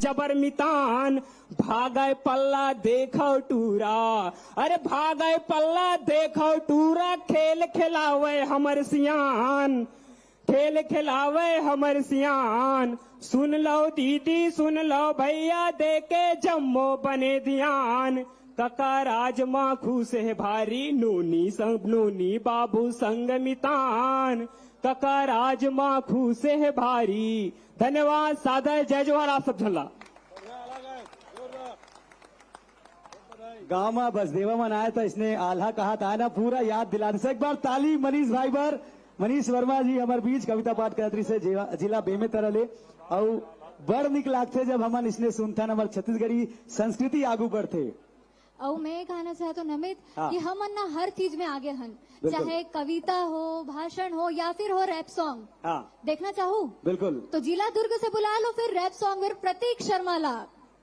जबर मितान। भागय पल्ला देखो टूरा, अरे भागय पल्ला देखो टूरा। खेल खिलावे हमर सियान, खेल खिलावे हमर सियान। सुन लो दीदी सुन लो भैया, देके जम्मो बने ध्यान। कका राजमा खुश है भारी, नोनी बाबू संग मितान। कका राजमा खुश है भारी। धन्यवाद। सादर जय जवाहर। आप सब झल्ला गांव में बसदेवा में आया था, इसने आल्हा कहा था ना, पूरा याद दिलाने से एक बार ताली मनीष भाई पर। मनीष वर्मा जी हमारे बीच कविता पाठ करती से जिला बेमेत रहे और बड़ निक लागते जब हमन इसने सुनता हमारे छत्तीसगढ़ी संस्कृति आगू बढ़ते। और मैं ये कहना चाहता हूँ नमित हाँ। कि हम ना हर चीज में आगे हन, चाहे कविता हो, भाषण हो या फिर हो रैप सॉन्ग। हाँ। देखना चाहूँ बिल्कुल। तो जिला दुर्ग से बुला लो फिर रैप सॉन्ग फिर प्रतीक शर्मा ला।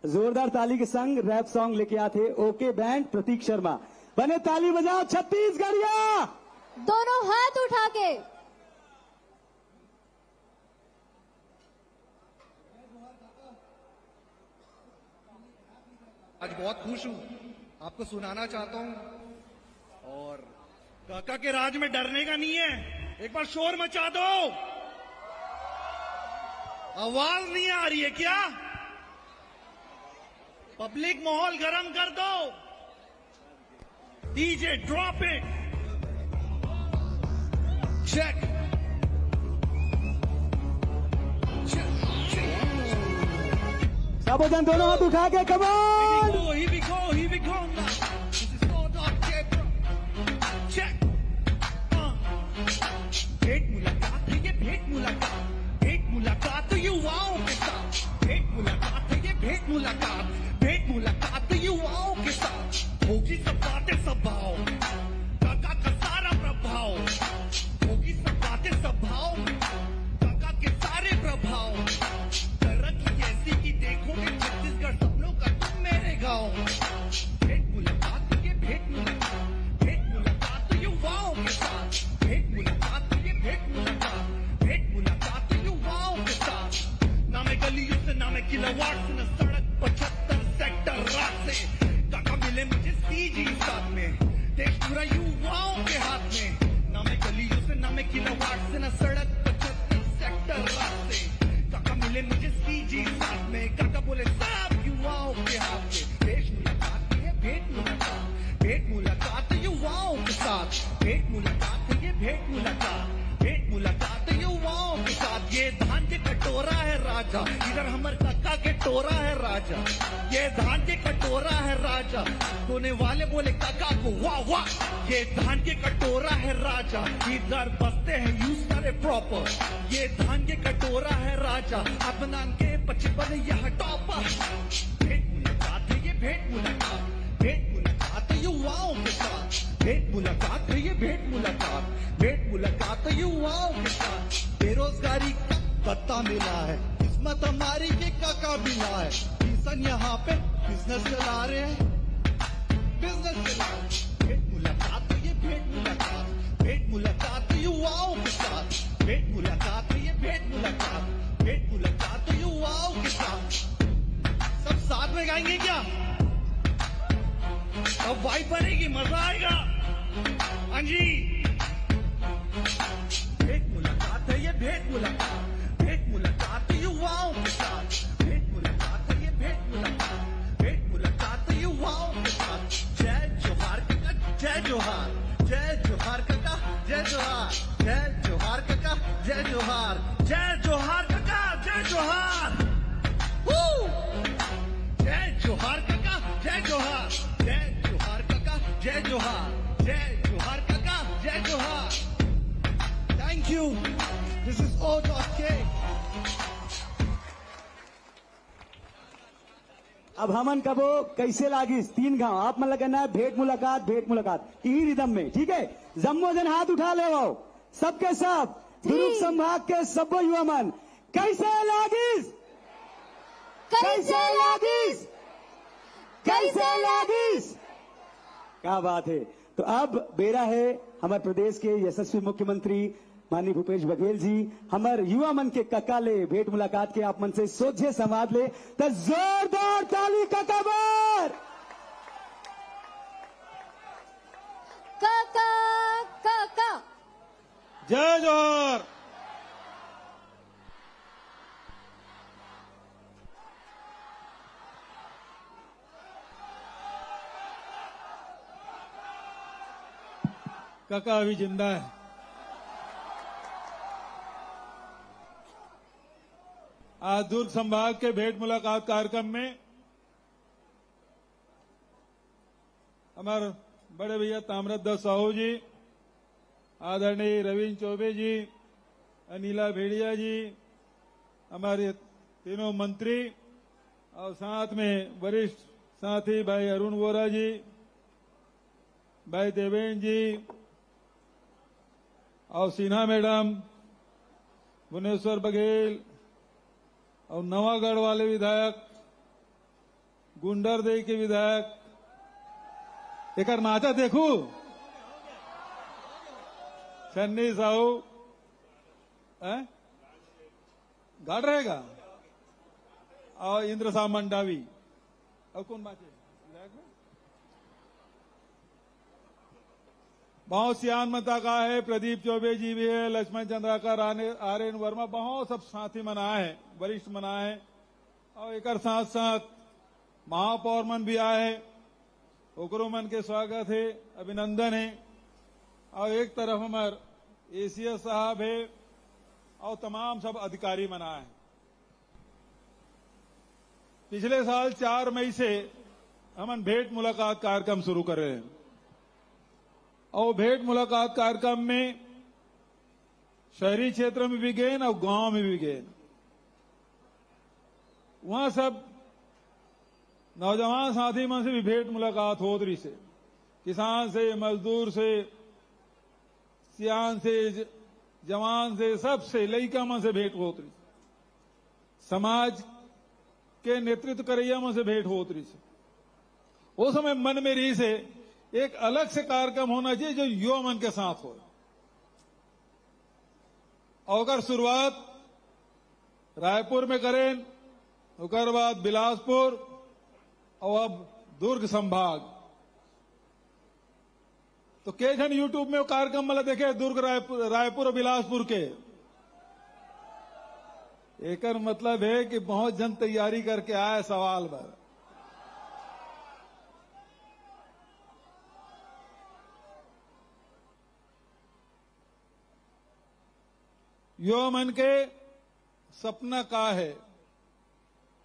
जोरदार ताली के संग रैप सॉन्ग लेके आते ओके बैंड प्रतीक शर्मा। बने ताली बजाओ छत्तीसगढ़िया, दोनों हाथ उठा के। आज बहुत खुश हूं, आपको सुनाना चाहता हूं। और काका के राज में डरने का नहीं है, एक बार शोर मचा दो। आवाज नहीं आ रही है क्या? पब्लिक माहौल गर्म कर दो। DJ drop it, check. साबोजन दोनों हाथ उठा के come on. Here we go now. This is all dark cat, bro. Check. भेंट मुलाकात है ये, भेंट मुलाकात, भेंट मुलाकात युवाओं के साथ। भेंट मुलाकात है ये, भेंट मुलाकात, भेंट मुलाकात युवाओं के साथ। होगी सब बातें सब भाव, काका का सारा प्रभाव। होगी सब बातें सब भाव, काका के सारे प्रभाव। तरक्की ऐसी की देखोगे छत्तीसगढ़ सपनों का तुम मेरे गाँव। भेंट मुलाकात ये, भेंट मुलाकात, भेंट मुलाकात युवाओं के साथ। भेंट मुलाकात ये, भेंट मुलाकात, भेंट मुलाकात युवाओं के साथ। ना मैं गलियों से, ना मैं किलोवाट से, न सड़क 75 सेक्टर रात से। काका मिले मुझे सीजी साथ में, देश पूरा युवाओं के हाथ में। ना मैं गलियों से, ना मैं किलोवाट से, न सड़क 75 सेक्टर रात से। काका मिले मुझे सीजी साथ में, काका बोले सब युवाओं के हाथ में। देश मुलाकात है, भेंट मुलाकात, भेंट मुलाकात युवाओं के साथ। भेंट मुलाकात है ये, भेंट मुलाकात, भेंट मुलाकात युवाओं के साथ। ये धान के कटोरा है राजा, इधर हमर काका के टोरा है राजा। ये धान के कटोरा है राजा, सोने वाले बोले काका को वाह वाह। ये धान के कटोरा है राजा, इधर बसते हैं यूज सारे प्रॉपर। ये धान के कटोरा है राजा, अदनान के 55 यह टॉपर। भेंट मुलाकात है ये, भेंट मुलाकात, भेंट मुलाकात युवाओं के साथ। भेंट मुलाकात है ये, भेंट मुलाकात, भेंट मुलाकात युवाओं के साथ। बेरोजगारी का पत्ता मिला है, किस्मत हमारी के काका मिला है। किसान यहाँ पे बिजनेस चला रहे हैं, बिजनेस चला रहे हैं। भेंट मुलाकात है ये, भेंट मुलाकात, भेंट मुलाकात युवाओं के साथ। भेंट मुलाकात है ये, भेंट मुलाकात, भेंट मुलाकात युवाओं के साथ। सब साथ में गाएंगे क्या? अब वाइब बनेगी, मजा आएगा। हाँ जी। भेंट मुलाकात है ये, भेंट मुलाकात, भेंट मुलाकात युवाओं के साथ। भेंट मुलाकात है ये, भेंट मुलाकात, भेंट मुलाकात युवाओं के साथ। जय जोहार काका, जय जोहार, जय जोहार काका, जय जोहार, जय जोहार काका, जय जोहार, जय जोहार काका, जय जोहार। जय जोहार काका, जय जोहार, जय जोहार काका, जय जोहार, जय जोहार काका, जय जोहार। Thank you. This is O.K. अब हमन कबो कैसे लागिस 3 गांव आप मन लगना है भेंट मुलाकात, भेंट मुलाकात यही रिदम में। ठीक है, जम्मो जन हाथ उठा ले वो सबके सब। दुर्ग संभाग के सब युवा मन कैसे लागिस, कैसे लागिस, कैसे लागिस। क्या बात है। तो अब बेरा है हमारे प्रदेश के यशस्वी मुख्यमंत्री माननीय भूपेश बघेल जी हमार युवा मन के कक्का ले भेंट मुलाकात के आप मन से सोचे संवाद ले तो जोरदार ताली कक्का बर। काका काका जय जोहर। काका अभी जिंदा है। आज दुर्ग संभाग के भेंट मुलाकात कार्यक्रम में हमारे बड़े भैया ताम्रध्वज साहू जी, आदरणीय रविंद्र चौबे जी, अनिला भेड़िया जी, हमारे तीनों मंत्री और साथ में वरिष्ठ साथी भाई अरुण वोरा जी, भाई देवेंद्र जी और सिन्हा मैडम, भुवनेश्वर बघेल और नवागढ़ वाले विधायक, गुंडरदेही के विधायक, एक नाचा देखू छन्नी साहू गाड़ रहेगा और इंद्र साह मंडावी और कौन बात है बहुत सियान मता का है, प्रदीप चौबे जी भी है, लक्ष्मण चंद्राकर, आर्यन वर्मा, बहुत सब साथी मना है, वरिष्ठ मना है और एक साथ साथ महापौर मन भी आए, ओकरो मन के स्वागत है, अभिनंदन है। और एक तरफ हमार एसीएस साहब है और तमाम सब अधिकारी मना है। पिछले साल 4 मई से हम भेंट मुलाकात कार्यक्रम शुरू कर रहे हैं और भेंट मुलाकात कार्यक्रम में शहरी क्षेत्र में भी गए और गांव में भी गए। वहां सब नौजवान साथी मन से भी भेंट मुलाकात हो रही से, किसान से, मजदूर से, सियान से, जवान से, सबसे लइका मन से भेंट होत रही, समाज के नेतृत्व करैया मन से भेंट होत रही से। वो समय मन में रही से एक अलग से कार्यक्रम होना चाहिए जो युवा मन के साथ हो। और अगर शुरुआत रायपुर में करें, उसके बाद बिलासपुर और अब दुर्ग संभाग, तो के जन यूट्यूब में वो कार्यक्रम मतलब देखे दुर्ग रायपुर और बिलासपुर के। एकर मतलब है कि बहुत जन तैयारी करके आए सवाल पर। युवा मन के सपना का है।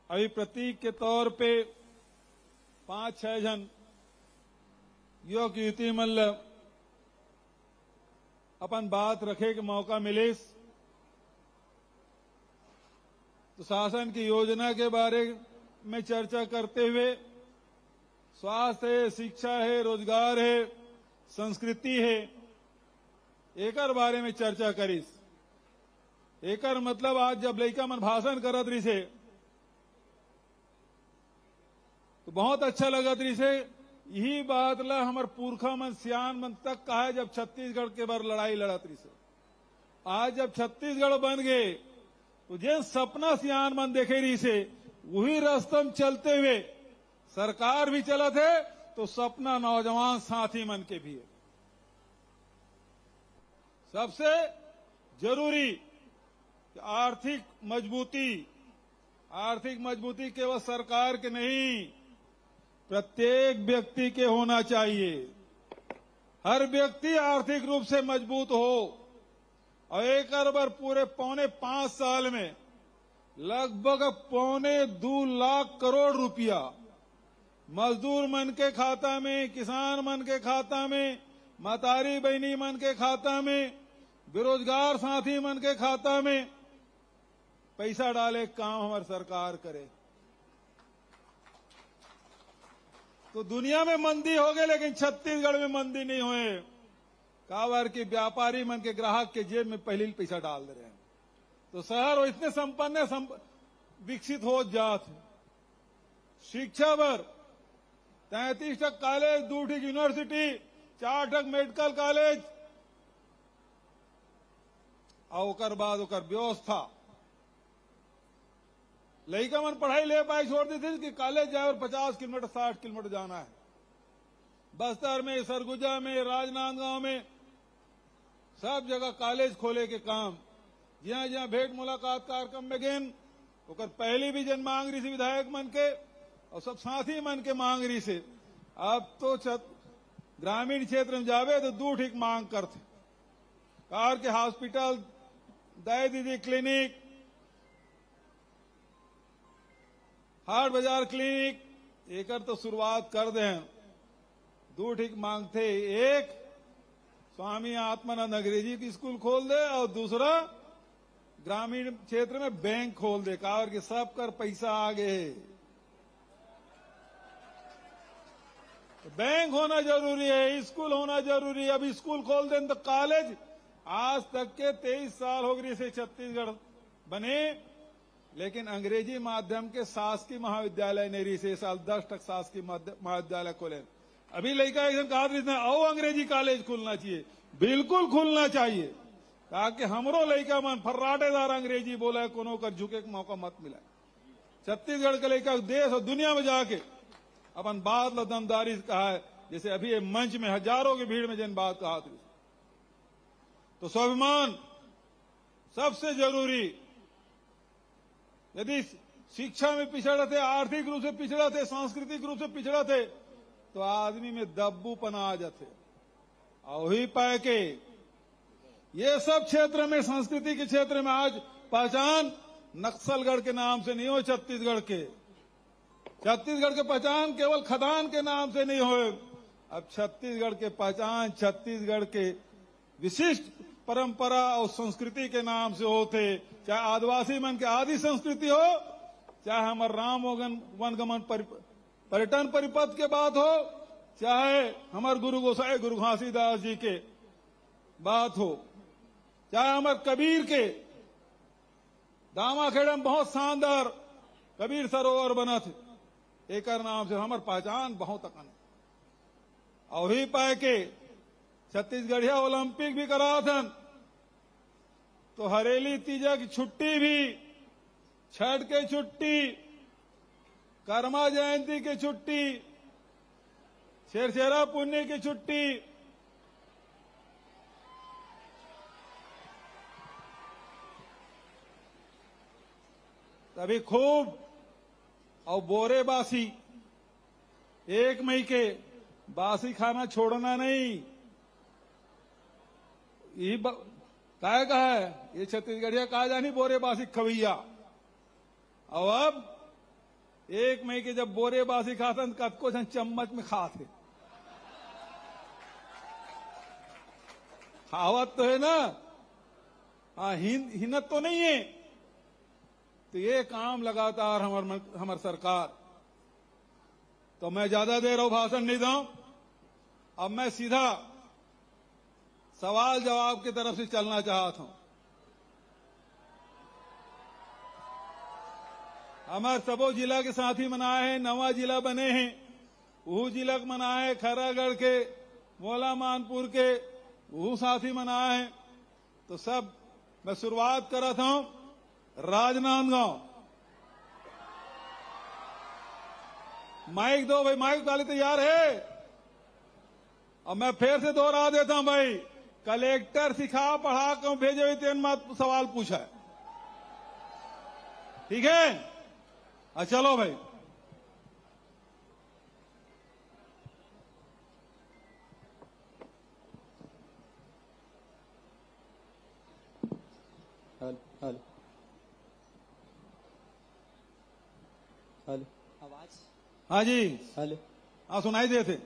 अभी प्रतीक के तौर पे 5-6 जन युवक युवती मतलब अपन बात रखे के मौका मिले तो शासन की योजना के बारे में चर्चा करते हुए स्वास्थ्य है, शिक्षा है, रोजगार है, संस्कृति है, एकर बारे में चर्चा करीस। एकर मतलब आज जब लड़का मन भाषण करत रही से तो बहुत अच्छा लगत रही से। यही बात ला हमार पुरखा मन सियान मन तक कहा है जब छत्तीसगढ़ के बार लड़ाई लड़त रही से। आज जब छत्तीसगढ़ बन गए तो जे सपना सियान मन देखे रही से वही रास्तम चलते हुए सरकार भी चलत है तो सपना नौजवान साथी मन के भी है। सबसे जरूरी आर्थिक मजबूती केवल सरकार के नहीं, प्रत्येक व्यक्ति के होना चाहिए। हर व्यक्ति आर्थिक रूप से मजबूत हो और एक बार पूरे 4.5 साल में लगभग 2.25 लाख करोड़ रुपया मजदूर मन के खाता में, किसान मन के खाता में, मतारी बहनी मन के खाता में, बेरोजगार साथी मन के खाता में पैसा डाले काम हमारी सरकार करे। तो दुनिया में मंदी हो गए लेकिन छत्तीसगढ़ में मंदी नहीं हुए। काबर की व्यापारी मन के ग्राहक के जेब में पहले ही पैसा डाल दे रहे हैं तो शहर इतने संपन्न विकसित हो जात है। शिक्षा पर 33 तक कॉलेज, 2 यूनिवर्सिटी, 4 मेडिकल कॉलेज, और ओकर बाद ओकर व्यवस्था लड़का मन पढ़ाई ले पाए छोड़ दी थी कि कॉलेज जाए और 50 किलोमीटर 60 किलोमीटर जाना है। बस्तर में, सरगुजा में, राजनांदगांव में सब जगह कॉलेज खोले के काम जहां जहां भेंट मुलाकात कार्यक्रम में गेन ओकर पहली भी जन मांग रही से विधायक मन के और सब साथी मन के मांग रही से। अब तो ग्रामीण क्षेत्र में जावे तो दू ठीक मांग करते कार के हॉस्पिटल, दया दीदी क्लिनिक, हाट बाजार क्लिनिक एकर तो शुरुआत कर दे। दो ठीक मांगते, एक स्वामी आत्मानंद अंग्रेजी की स्कूल खोल दे और दूसरा ग्रामीण क्षेत्र में बैंक खोल दे कार के सब कर पैसा आगे। बैंक होना जरूरी है, स्कूल होना जरूरी है। अब स्कूल खोल दें तो कॉलेज आज तक के 23 साल हो गए से छत्तीसगढ़ बने, लेकिन अंग्रेजी माध्यम के शासकीय महाविद्यालय नहीं रही से। साल 10 तक शासकीय महाविद्यालय खोले। अभी लड़का एकदम कहा रही आओ अंग्रेजी कॉलेज खुलना चाहिए, बिल्कुल खुलना चाहिए ताकि हमरो लड़का मन फर्राटेदार अंग्रेजी बोला कोनो का झुके का मौका मत मिला। छत्तीसगढ़ के लड़का देश और दुनिया में जाके अपन बात लो दमदारी से कहा है, जैसे अभी ये मंच में हजारों की भीड़ में जिन बात कहा थी। तो स्वाभिमान सबसे जरूरी। यदि शिक्षा में पिछड़ा थे, आर्थिक रूप से पिछड़ा थे, सांस्कृतिक रूप से पिछड़ा थे तो आदमी में दब्बूपना आ जाते। और ही पाए के ये सब क्षेत्र में, संस्कृति के क्षेत्र में आज पहचान नक्सलगढ़ के नाम से नहीं हो, छत्तीसगढ़ के पहचान केवल खदान के नाम से नहीं हो। अब छत्तीसगढ़ के पहचान छत्तीसगढ़ के विशिष्ट परंपरा और संस्कृति के नाम से होते। चाहे आदिवासी मन के आदि संस्कृति हो, चाहे हमारे राम वनगमन पर्यटन परिपथ के बात हो, चाहे हमारे गुरु गोसाई गुरु घासीदास जी के बात हो, चाहे हमारे कबीर के दामाखेड़ा में बहुत शानदार कबीर सरोवर बना थे, एक नाम से हमार पहचान बहुत अकन। और ही पाए के छत्तीसगढ़िया ओलंपिक भी करा था तो हरेली तीजा की छुट्टी भी, छठ के छुट्टी, कर्मा जयंती की छुट्टी, छेरछेरा पुण्य की छुट्टी, तभी खूब और बोरे बासी 1 मई के बासी खाना छोड़ना नहीं। ये काय का है ये छत्तीसगढ़िया कहा जानी बोरे बासी खवैया। और अब 1 मई के जब बोरे बासी खाते कतको जन चम्मच में खाते, खावत तो है ना, हाँ हिन्नत तो नहीं है। तो ये काम लगातार हमार सरकार। तो मैं ज्यादा देर और भाषण नहीं दूं, अब मैं सीधा सवाल जवाब की तरफ से चलना चाहता हूं। हमारे सबो जिला के साथी मनाए हैं, नवा जिला बने हैं, वो जिला मनाए, खैरागढ़ के, मोला मानपुर के वो साथी मनाए हैं। तो सब मैं शुरुआत कर रहा हूं राजनांदगांव। माइक दो भाई, माइक वाले तैयार है। अब मैं फिर से दोहरा देता हूं भाई, कलेक्टर सिखा पढ़ा कर भेजे हुए तेन मत सवाल पूछा है, ठीक है? चलो भाई। हेलो हेलो, आवाज? हाँ जी, हेलो, हाँ सुनाई देते।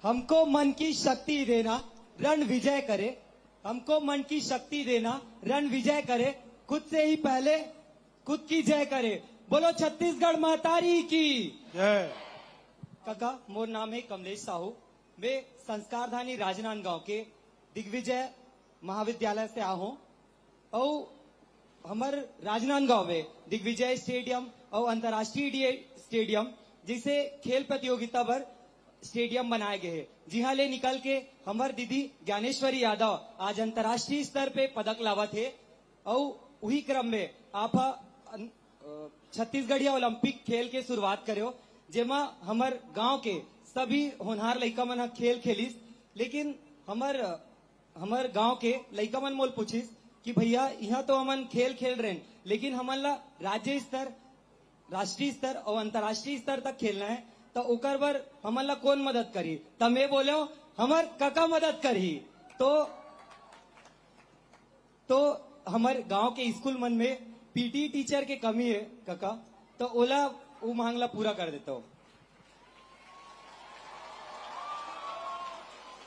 हमको मन की शक्ति देना, रण विजय करे। हमको मन की शक्ति देना, रण विजय करे। खुद से ही पहले खुद की जय करे। बोलो छत्तीसगढ़ महतारी की जय। काका, मोर नाम है कमलेश साहू। मैं संस्कारधानी राजनांदगांव के दिग्विजय महाविद्यालय से आया हूँ। और हमार राजनांदगांव में दिग्विजय स्टेडियम और अंतर्राष्ट्रीय स्टेडियम जिसे खेल प्रतियोगिता पर स्टेडियम बनाए गए हैं। जी हाँ, ले निकल के हमार दीदी ज्ञानेश्वरी यादव आज अंतर्राष्ट्रीय स्तर पे पदक लावा थे। और वही क्रम में आप छत्तीसगढ़िया ओलंपिक खेल के शुरुआत करो, जेमा हमार गांव के सभी होनहार लइका मन ह खेल खेलिस, लेकिन हमार गांव के लइका मन मोल पूछिस कि भैया यहाँ तो हमन खेल खेल रहे हैं, लेकिन हमन ला राज्य स्तर, राष्ट्रीय स्तर और अंतर्राष्ट्रीय स्तर तक खेलना है, तो ओकर बर हमन ला कौन मदद करी? तब मैं बोले हमार काका मदद करी। तो हमारे गांव के स्कूल मन में पीटी टीचर के कमी है काका, तो ओला वो मांगला पूरा कर देता हूँ।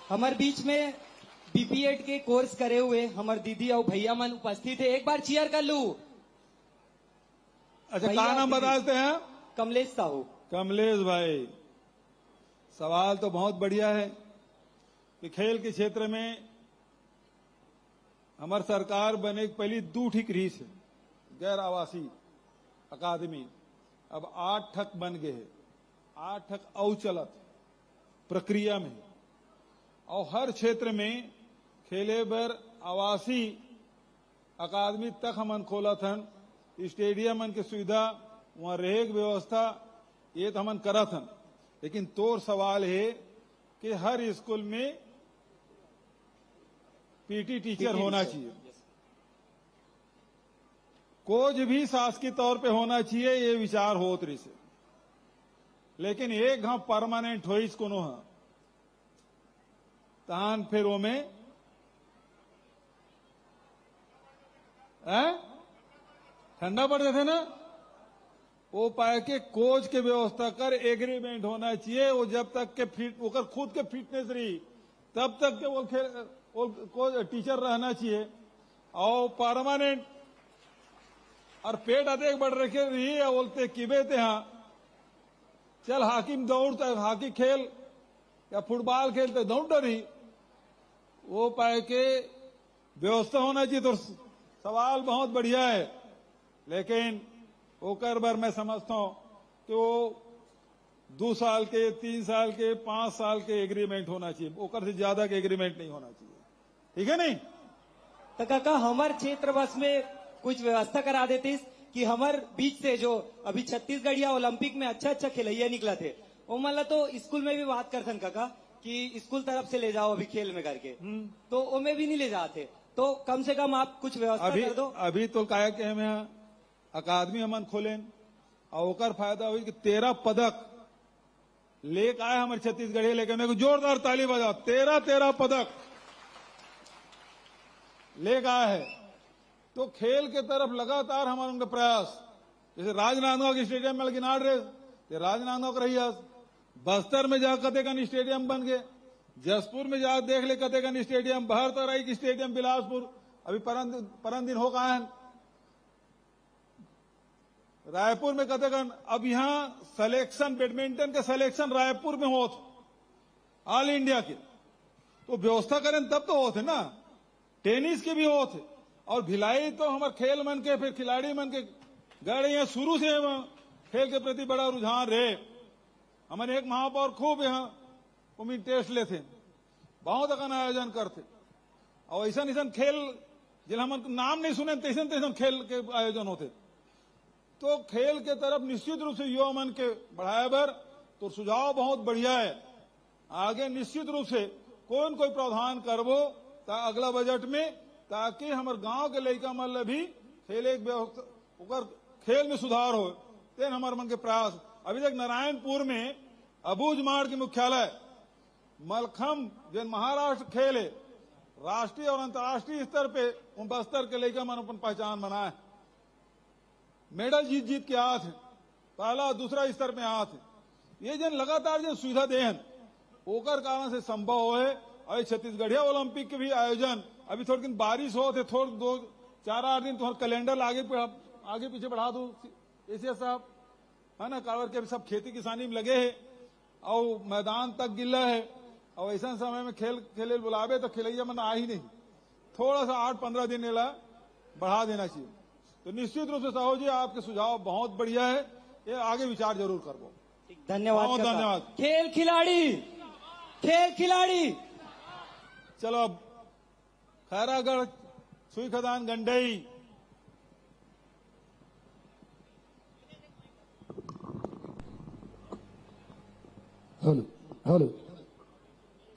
हमारे बीच में बीपीएड के कोर्स करे हुए हमारे दीदी और भैया मन उपस्थित है, एक बार चीयर कर लू। अच्छा, भैया, क्या नाम बताते हैं? कमलेश साहू। कमलेश भाई, सवाल तो बहुत बढ़िया है कि खेल के क्षेत्र में हमारी सरकार बने की पहली 2 ठीक रही है गैर आवासीय अकादमी, अब 8 ठक बन गए है, 8 ठक औ चलत प्रक्रिया में, और हर क्षेत्र में खेले बर आवासीय अकादमी तक हमन खोला थन, स्टेडियम मन के सुविधा, वहां रहे की व्यवस्था, ये तो हमन करा थन। लेकिन तोर सवाल है कि हर स्कूल में पीटी टीचर होना चाहिए, कोच भी शासकीय तौर पे होना चाहिए, ये विचार होत रही से, लेकिन एक घाव परमानेंट हो कोनो है तान फिर वो में ठंडा पड़ जाते ना, वो पाए के कोच के व्यवस्था कर एग्रीमेंट होना चाहिए, वो जब तक के फिट ओकर खुद के फिटनेस रही तब तक के वो खेल वो कोच टीचर रहना चाहिए, और परमानेंट और पेट अधिक बढ़ रखे रही है, बोलते किबे ते हाँ चल हॉकी में दौड़ता, हॉकी खेल या फुटबॉल खेलते दौड़ रही, वो पाए के व्यवस्था होना चाहिए। तो सवाल बहुत बढ़िया है, लेकिन ओकर बार मैं समझता हूं कि वो 2 साल के, 3 साल के, 5 साल के एग्रीमेंट होना चाहिए, ओकर से ज्यादा के एग्रीमेंट नहीं होना चाहिए, ठीक है नहीं? तो काका हमारे क्षेत्र बस में कुछ व्यवस्था करा देती कि हमारे बीच से जो अभी छत्तीसगढ़िया ओलंपिक में अच्छा खिलैया निकला थे, वो मतलब तो स्कूल में भी बात करते काका कि स्कूल तरफ से ले जाओ अभी खेल में करके, तो वो में भी नहीं ले जाते, तो कम से कम आप कुछ व्यवस्था कर दो। अभी तो काया के हमें अकादमी हमन खोलें, और ओकर फायदा हुई कि 13 पदक लेके आए हमारे छत्तीसगढ़, लेकिन मेरे को जोरदार ताली बजाओ, 13 पदक लेके आए है। तो खेल के तरफ लगातार हमारे उनका प्रयास, जैसे राजनांदगांव के स्टेडियम में लेकिन आड़ रहे, राजनांदगांव का रही, बस्तर में जा कतेकन स्टेडियम बन गए, जसपुर में जा देख ले कतेकन स्टेडियम, बहरतराई की स्टेडियम बिलासपुर अभी परन दिन हो गए हैं, रायपुर में कतेकन, अब यहाँ सिलेक्शन बैडमिंटन के सिलेक्शन रायपुर में होत ऑल इंडिया के, तो व्यवस्था करें तब तो होते ना, टेनिस के भी होते, और भिलाई तो हमारे खेल मन के फिर खिलाड़ी मन के गए यहाँ शुरू से खेल के प्रति बड़ा रुझान रहे। हमारे एक महापौर खूब यहाँ उम्मीद टेस्ट लेते, बहुत अगन आयोजन करते, और ऐसा खेल जिन हम नाम नहीं सुने तैसन खेल के आयोजन होते। तो खेल के तरफ निश्चित रूप से युवा मन के बढ़ाए बर तो सुझाव बहुत बढ़िया है, आगे निश्चित रूप से कोई प्रावधान करबो अगला बजट में, ताकि हमारे गांव के लड़का मन भी खेले व्यवस्था खेल में सुधार हो, तेन हमारे मन के प्रयास। अभी तक नारायणपुर में अबूझ मार्ग के मुख्यालय मलखम जिन महाराष्ट्र खेल है, राष्ट्रीय और अंतर्राष्ट्रीय स्तर पे उन बस्तर के लड़का मन अपन पहचान बनाए, मेडल जीत के आते हैं, पहला दूसरा स्तर पे आते हैं। ये जन लगातार जो सुविधा देन ओकर कारण से संभव हो है। और छत्तीसगढ़िया ओलंपिक के भी आयोजन अभी थोड़ी दिन बारिश हो थे, थोड़े 2-4-8 दिन तुम्हारा कैलेंडर आगे पीछे बढ़ा दो ऐसे साहब, है ना, कावर के सब खेती किसानी में लगे है और मैदान तक गिल्ला है, और ऐसा समय में खेले बुलावे तो खिलैया मन आ ही नहीं, थोड़ा सा 8-15 दिन ला बढ़ा देना चाहिए। तो निश्चित रूप से साहू जी आपके सुझाव बहुत बढ़िया है, ये आगे विचार जरूर करो। धन्यवाद, बहुत धन्यवाद। खेल खिलाड़ी चलो अब खैरागढ़, सुई खदान, गंडई हेलो हेलो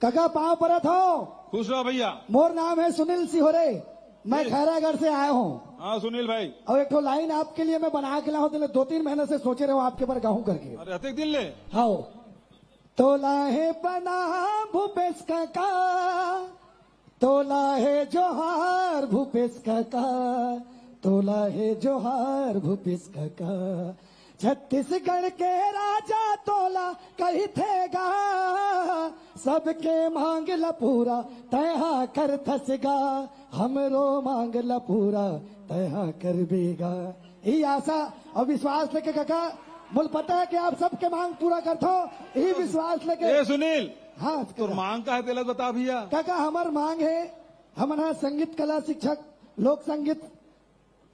काका पाँव परत हो। खुश रहो भैया। मोर नाम है सुनील सिहोरे, मैं खैरागढ़ से आया हूँ। हाँ सुनील भाई। और एक तो लाइन आपके लिए मैं बना के लाऊं, तो 2-3 महीने से सोचे रहे आपके पर गाऊं करके। अरे अतिक दिन ले। हाँ तोला है बना भूपेश काका, तोला है जोहार भूपेश काका, तोला है जोहार भूपेश काका। छत्तीसगढ़ के राजा तोला कही थेगा, सबके मांग ला पूरा तहा कर थसगा, हमरो मांग ला पूरा तहा कर बेगा। यही आशा और विश्वास लेके काका, मुझे पता है कि आप सबके मांग पूरा करते हो, यही विश्वास लेके। ए सुनील, हाँ तो मांग का है तेला बता भैया। काका हमार मांग है, हमारा संगीत कला शिक्षक, लोक संगीत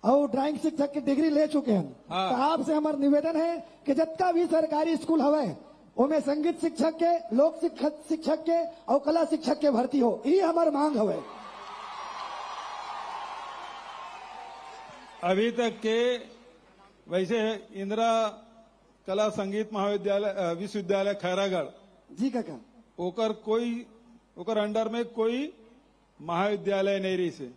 और ड्राइंग शिक्षक की डिग्री ले चुके हैं। हाँ। तो आपसे हमारा निवेदन है कि जितना भी सरकारी स्कूल हवे उनमें संगीत शिक्षक के, लोक शिक्षक के और कला शिक्षक के भर्ती हो, ये हमारी मांग हवे। अभी तक के वैसे इंदिरा कला संगीत महाविद्यालय विश्वविद्यालय खैरागढ़ जी काका। ओकर अंडर में कोई महाविद्यालय नहीं रही से।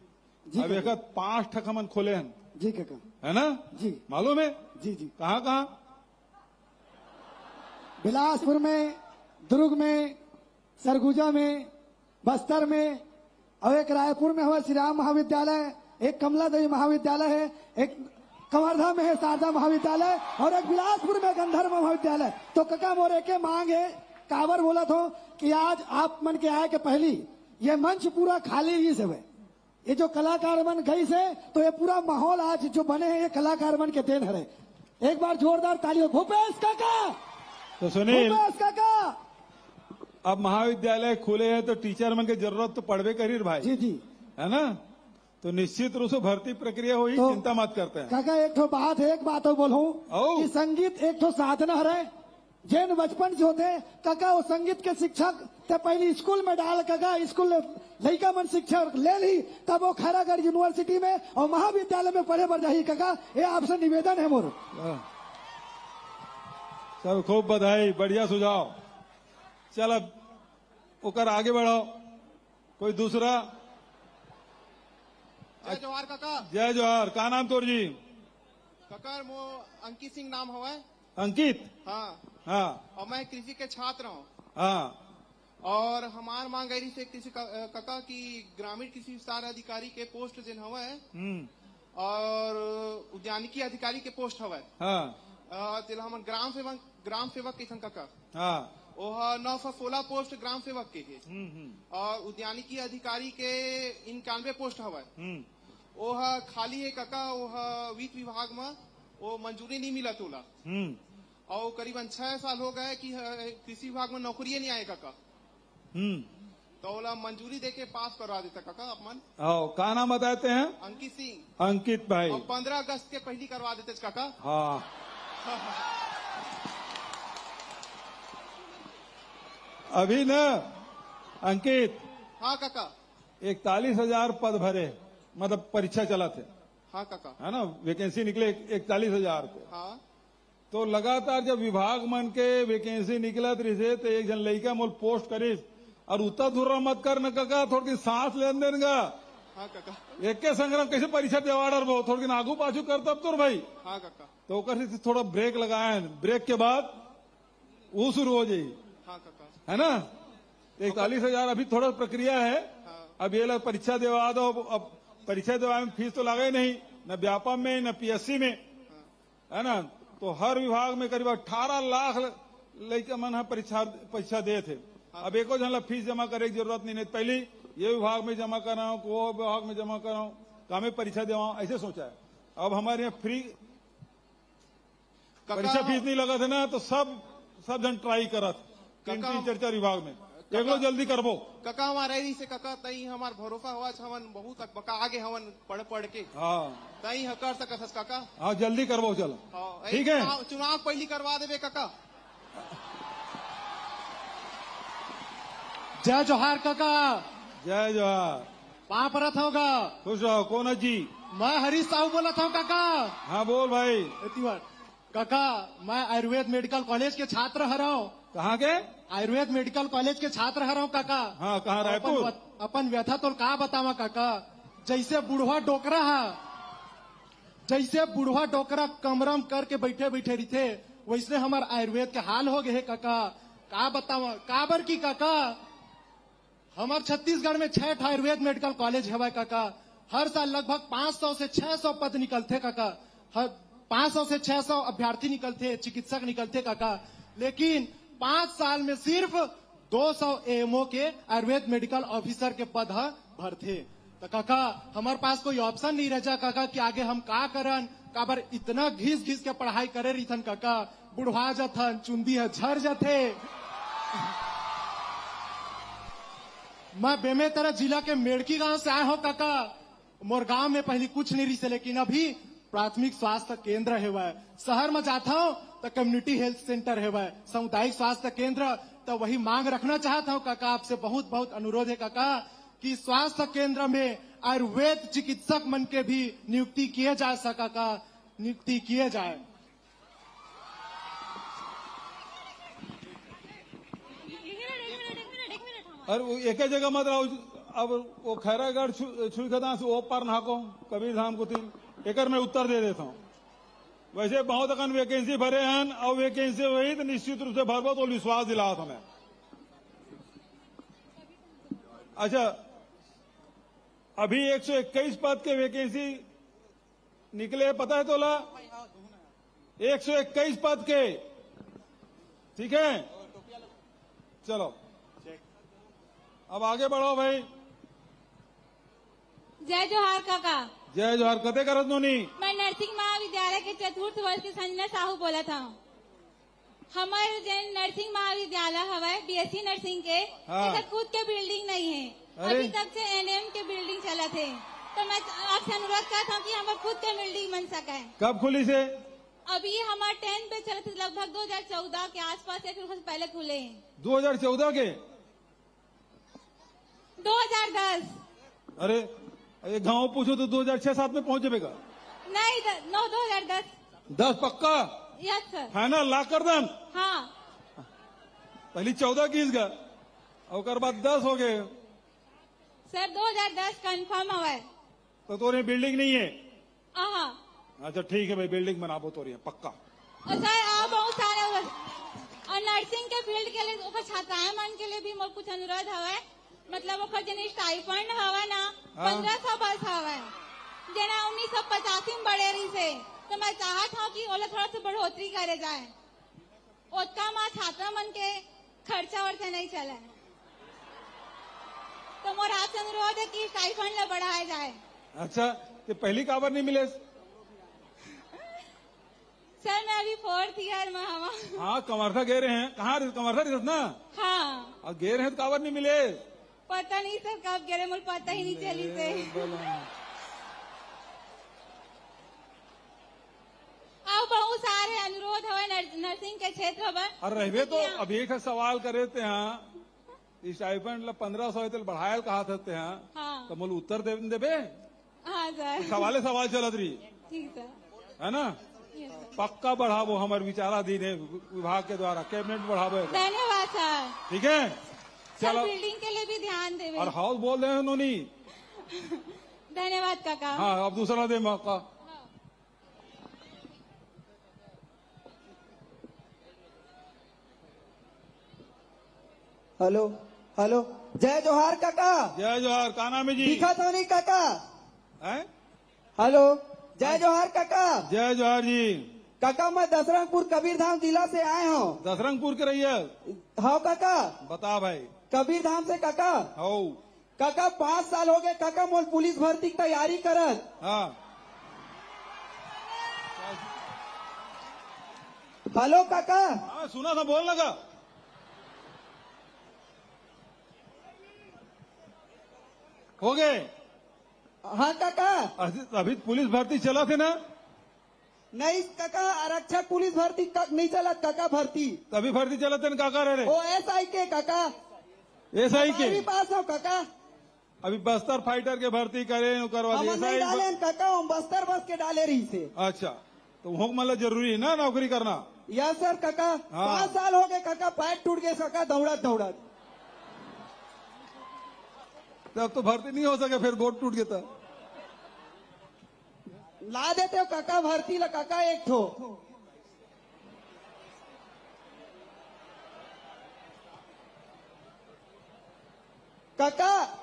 जी अब एक 5 ठक हमन खोले हैं, जी काका। है ना? जी मालूम है? जी जी। कहाँ कहाँ? बिलासपुर में, दुर्ग में, सरगुजा में, बस्तर में, और एक रायपुर में हमारा श्री राम महाविद्यालय, एक कमला देवी महाविद्यालय है, एक कवर्धा में है शारदा महाविद्यालय, और एक बिलासपुर में गंधर्व महाविद्यालय। तो काका मोरे के मांग है, कावर बोला था कि आज आप मन के आए के पहली ये मंच पूरा खाली ही सब है। ये जो कलाकार मन गई से, तो ये पूरा माहौल आज जो बने हैं ये कलाकार मन के देन है। एक बार जोरदार तालियों भूपेश काका। तो सुनील, भूपेश काका। अब महाविद्यालय खुले हैं तो टीचर मन की जरूरत तो पड़वे करी रे भाई, जी जी। है ना? तो निश्चित रूप से भर्ती प्रक्रिया हुई, तो चिंता मत करते हैं। काका एक तो बात है, एक बात और बोलूं आओ। कि संगीत एक तो साधना है, जैन बचपन से होते काका वो संगीत के शिक्षक ते पहले स्कूल में डाल काका, स्कूल लड़का मन शिक्षक ले ली, तब वो खैरागढ़ यूनिवर्सिटी में और महाविद्यालय में पढ़े बढ़ जाही। काका ये आपसे निवेदन है मोर। सब खूब बधाई, बढ़िया सुझाव। चल अब ओकर आगे बढ़ाओ। कोई दूसरा? जय जोहार काका। जय जोहार। का नाम तोर जी? काका मो अंकित सिंह नाम हवा। अंकित? हाँ हाँ और मैं कृषि के छात्र हूँ। हाँ। और हमार मांग गई से कृषि काका की ग्रामीण कृषि विस्तार अधिकारी के पोस्ट जिन हवा है और उद्यानिकी अधिकारी के पोस्ट हवा है। हाँ। तिला हम ग्राम सेवक के काका। हाँ। वह 916 पोस्ट ग्राम सेवक के है और उद्यानिकी अधिकारी के 91 पोस्ट हवा है। वह खाली है काका, वह वित्त विभाग में वो मंजूरी नहीं मिला तोला और करीबन 6 साल हो गए कि कृषि विभाग में नौकरी नहीं आए काका। तो ओला मंजूरी देके पास करवा देता काका अपन। आओ, का नाम बताते हैं? अंकित सिंह। अंकित भाई। और 15 अगस्त के पहली करवा देते काका। हाँ। अभी न अंकित। हाँ काका। 41,000 पद भरे, मतलब परीक्षा चला थे, हाँ काका। है ना? वैकेंसी निकले 41,000 के। हाँ तो लगातार जब विभाग मन के वैकेंसी निकलत रही तो एक जन लड़का मोल पोस्ट करीस और उतना दूर मत कर न काका, थोड़ी सांस लेन देन गा। हाँ काका। एक के संग्राम कैसे परीक्षा देवाड़ वो थोड़ी आगू पाछू कर तब तो भाई। हाँ काका। तो ओकर से थोड़ा ब्रेक लगाए, ब्रेक के बाद वो शुरू हो जाये, हाँ काका। है ना? 41,000 अभी थोड़ा प्रक्रिया है। अब ये लोग परीक्षा देवा दो। अब परीक्षा देवा में फीस तो लगे नहीं, न व्यापम में न पीएससी में, है ना? तो हर विभाग में करीब 18 लाख लड़का मन परीक्षा दे थे। अब एको जन फीस जमा करे की जरूरत नहीं है, पहले ये विभाग में जमा कराऊं, वो विभाग में जमा कराऊं, कामे परीक्षा देवाऊं, ऐसे सोचा है। अब हमारे यहाँ फ्री परीक्षा फीस नहीं लगा था ना, तो सब जन ट्राई करत 3-4 विभाग में। एक लो जल्दी करबो काका। हमारे रही से काका तई हमार भरोसा हुआ हवन बहुत बका आगे हवन पढ़ के। हाँ तई कर सकत काका। हाँ जल्दी करबो, चलो हाँ, ठीक है। चुनाव पहली करवा देवे काका। जय जोहार काका। जय जोहार। वहां परत होगा। खुश रहो। कौन है जी? मैं हरीश साहू बोला था काका। हाँ बोल भाई। इतनी बार काका मैं आयुर्वेद मेडिकल कॉलेज के छात्र हरा हूँ। कहाँ के? आयुर्वेद मेडिकल कॉलेज के छात्र हरा हूँ काका। हाँ, कहाँ? रायपुर? अपन व्यथा तो का बतावा काका, जैसे बुढ़वा डोकरा है, जैसे बुढ़वा डोकरा कमरम करके बैठे बैठे रही वैसे हमार आयुर्वेद के हाल हो गए काका। का बतावा काबर की काका, हमार छत्तीसगढ़ में 6 आयुर्वेद मेडिकल कॉलेज है काका। हर साल लगभग 500 से 600 पद निकलते काका। 500 से 600 अभ्यर्थी निकलते, चिकित्सक निकलते काका। लेकिन 5 साल में सिर्फ 200 एएमओ के आयुर्वेद मेडिकल ऑफिसर के पद भरते। तो काका हमारे पास कोई ऑप्शन नहीं रह जा काका कि आगे हम का करन। काबर इतना घिस घिस के पढ़ाई करे रही थन काका, बुढ़वा जाथन, चुंदी है झर जाते। मैं बेमेतरा जिला के मेड़की गांव से आया हूँ काका। मोर गांव में पहले कुछ नहीं रही से, लेकिन अभी प्राथमिक स्वास्थ्य केंद्र है वह। शहर में जाता हूँ तो कम्युनिटी हेल्थ सेंटर है वह, सामुदायिक स्वास्थ्य केंद्र। तो वही मांग रखना चाहता हूँ काका, आपसे बहुत बहुत अनुरोध है काका कि स्वास्थ्य केंद्र में आयुर्वेद चिकित्सक मन के भी नियुक्ति किए जाए सका का, नियुक्ति किए जाए। और वो एक ही जगह मत रहो। अब वो खैरागढ़ छुई खदा से वो पार नाको कबीर धाम को तीन एकर में उत्तर दे देता हूँ। वैसे बहुत अकन वैकेंसी भरे हैं और वैकेंसी वही तो निश्चित रूप से भरबो तो विश्वास दिलाओ हमें। अच्छा, अभी 121 पद के वैकेंसी निकले, पता है तोला? 121 पद के, ठीक है। चलो अब आगे बढ़ो भाई। जय जोहार काका। जय जोहार। कते करत नोनी? मैं नर्सिंग महाविद्यालय के 4th वर्ष के संजना साहू बोला था। हमारे जन नर्सिंग महाविद्यालय हवा बीएससी नर्सिंग के, हाँ। खुद के बिल्डिंग नहीं है। अरे? अभी तक से एनएम के बिल्डिंग चला थे। तो मैं आपसे अनुरोध करता हूँ कि हमारे खुद के बिल्डिंग बन सके। कब खुली से? अभी हमारे 10 पे चले थे, लगभग 2014 के आसपास या फिर उससे पहले खुले हैं। 2014 के? 2010। अरे ये गांव पूछो तो 2006-7 में पहुंच जाएगा। नहीं 2010। 10 पक्का? Yes sir. फाइनल ला कर दम। हाँ पहली 14 की इसका और बाद 10 हो गए सर। 2010 कंफर्म हुआ है। तो तोरे बिल्डिंग नहीं है? हाँ। अच्छा ठीक है भाई, बिल्डिंग बनाबो तो रही है पक्का। और सर और बहुत सारे और नर्सिंग के फील्ड के लिए ओकर छात्राएं मन के लिए भी मोर कुछ अनुरोध हवा। मतलब ओकर जन स्टाइपेंड हवा ना 1500 बस हवा, जना 1985 में बढ़े रही से। तो मैं चाहत हूँ कि ओला थोड़ा सा बढ़ोतरी करे जाए। ओतका माँ छात्रा मन के खर्चा वर्चा नहीं चले। तो मोर आपसे अनुरोध है कि स्टाइपेंड ला बढ़ाया जाए। अच्छा, तो पहली काबर नहीं मिले? सर मैं अभी 4th ईयर में हवा। हाँ कमरथा गे रहे हैं। कहाँ कमरथा रिजत ना? हाँ। और गे रहे हैं तो काबर नहीं मिले? पता नहीं सर कब गिरे, मुझे पता ही नहीं चली से। अब बहुत सारे अनुरोध हवे नर्सिंग के क्षेत्र में। और रहबे तो अभी एक सवाल करे थे हाँ, स्टाइपेंड 1500 तो बढ़ायल कहा थे हाँ, हाँ। तो मुझे उत्तर देबे। हाँ सर। सवाल चलत रही ठीक सर। है ना? पक्का बढ़ावो, हमारे विचाराधीन है विभाग के द्वारा, कैबिनेट बढ़ावो। धन्यवाद सर। ठीक है चलो। बिल्डिंग के लिए भी ध्यान देवे। और हाउस बोल रहे हैं नोनी। धन्यवाद काका। हाँ अब दूसरा दे मौका। Hello hello. जय जोहार काका। जय जोहार। का नाम है जी? दिखा तो नहीं काका। हैं? हेलो जय जोहार काका। जय जोहार जी। काका मैं दसरंगपुर कबीरधाम जिला से आए हूँ। दसरंगपुर के रहिए? हाँ काका। बता भाई। कबीरधाम से काका। हो काका 5 साल हो गए काका मोल पुलिस भर्ती की तैयारी करत। हाँ। हेलो काका। हाँ सुना था, बोल लगा। हो गए? हाँ काका। अभी पुलिस भर्ती चला थे ना? नहीं काका, आरक्षक पुलिस भर्ती नहीं चला काका भर्ती। तभी भर्ती चला थे का रहे? ओ SI के काका। SI के? अभी पास हो काका। अभी बस्तर फाइटर के भर्ती करे करवा हम दिए नहीं डाले काका, हम बस्तर बस के डाले रही से। अच्छा तो वो मतलब जरूरी है ना नौकरी करना। यस सर काका, हाँ। 5 साल हो गए काका, पैर टूट गए काका, दौड़त दौड़त। तब तो भर्ती नहीं हो सके, फिर गोट टूट गया था। ला देते हो काका भर्ती ला काका एक ठो। काका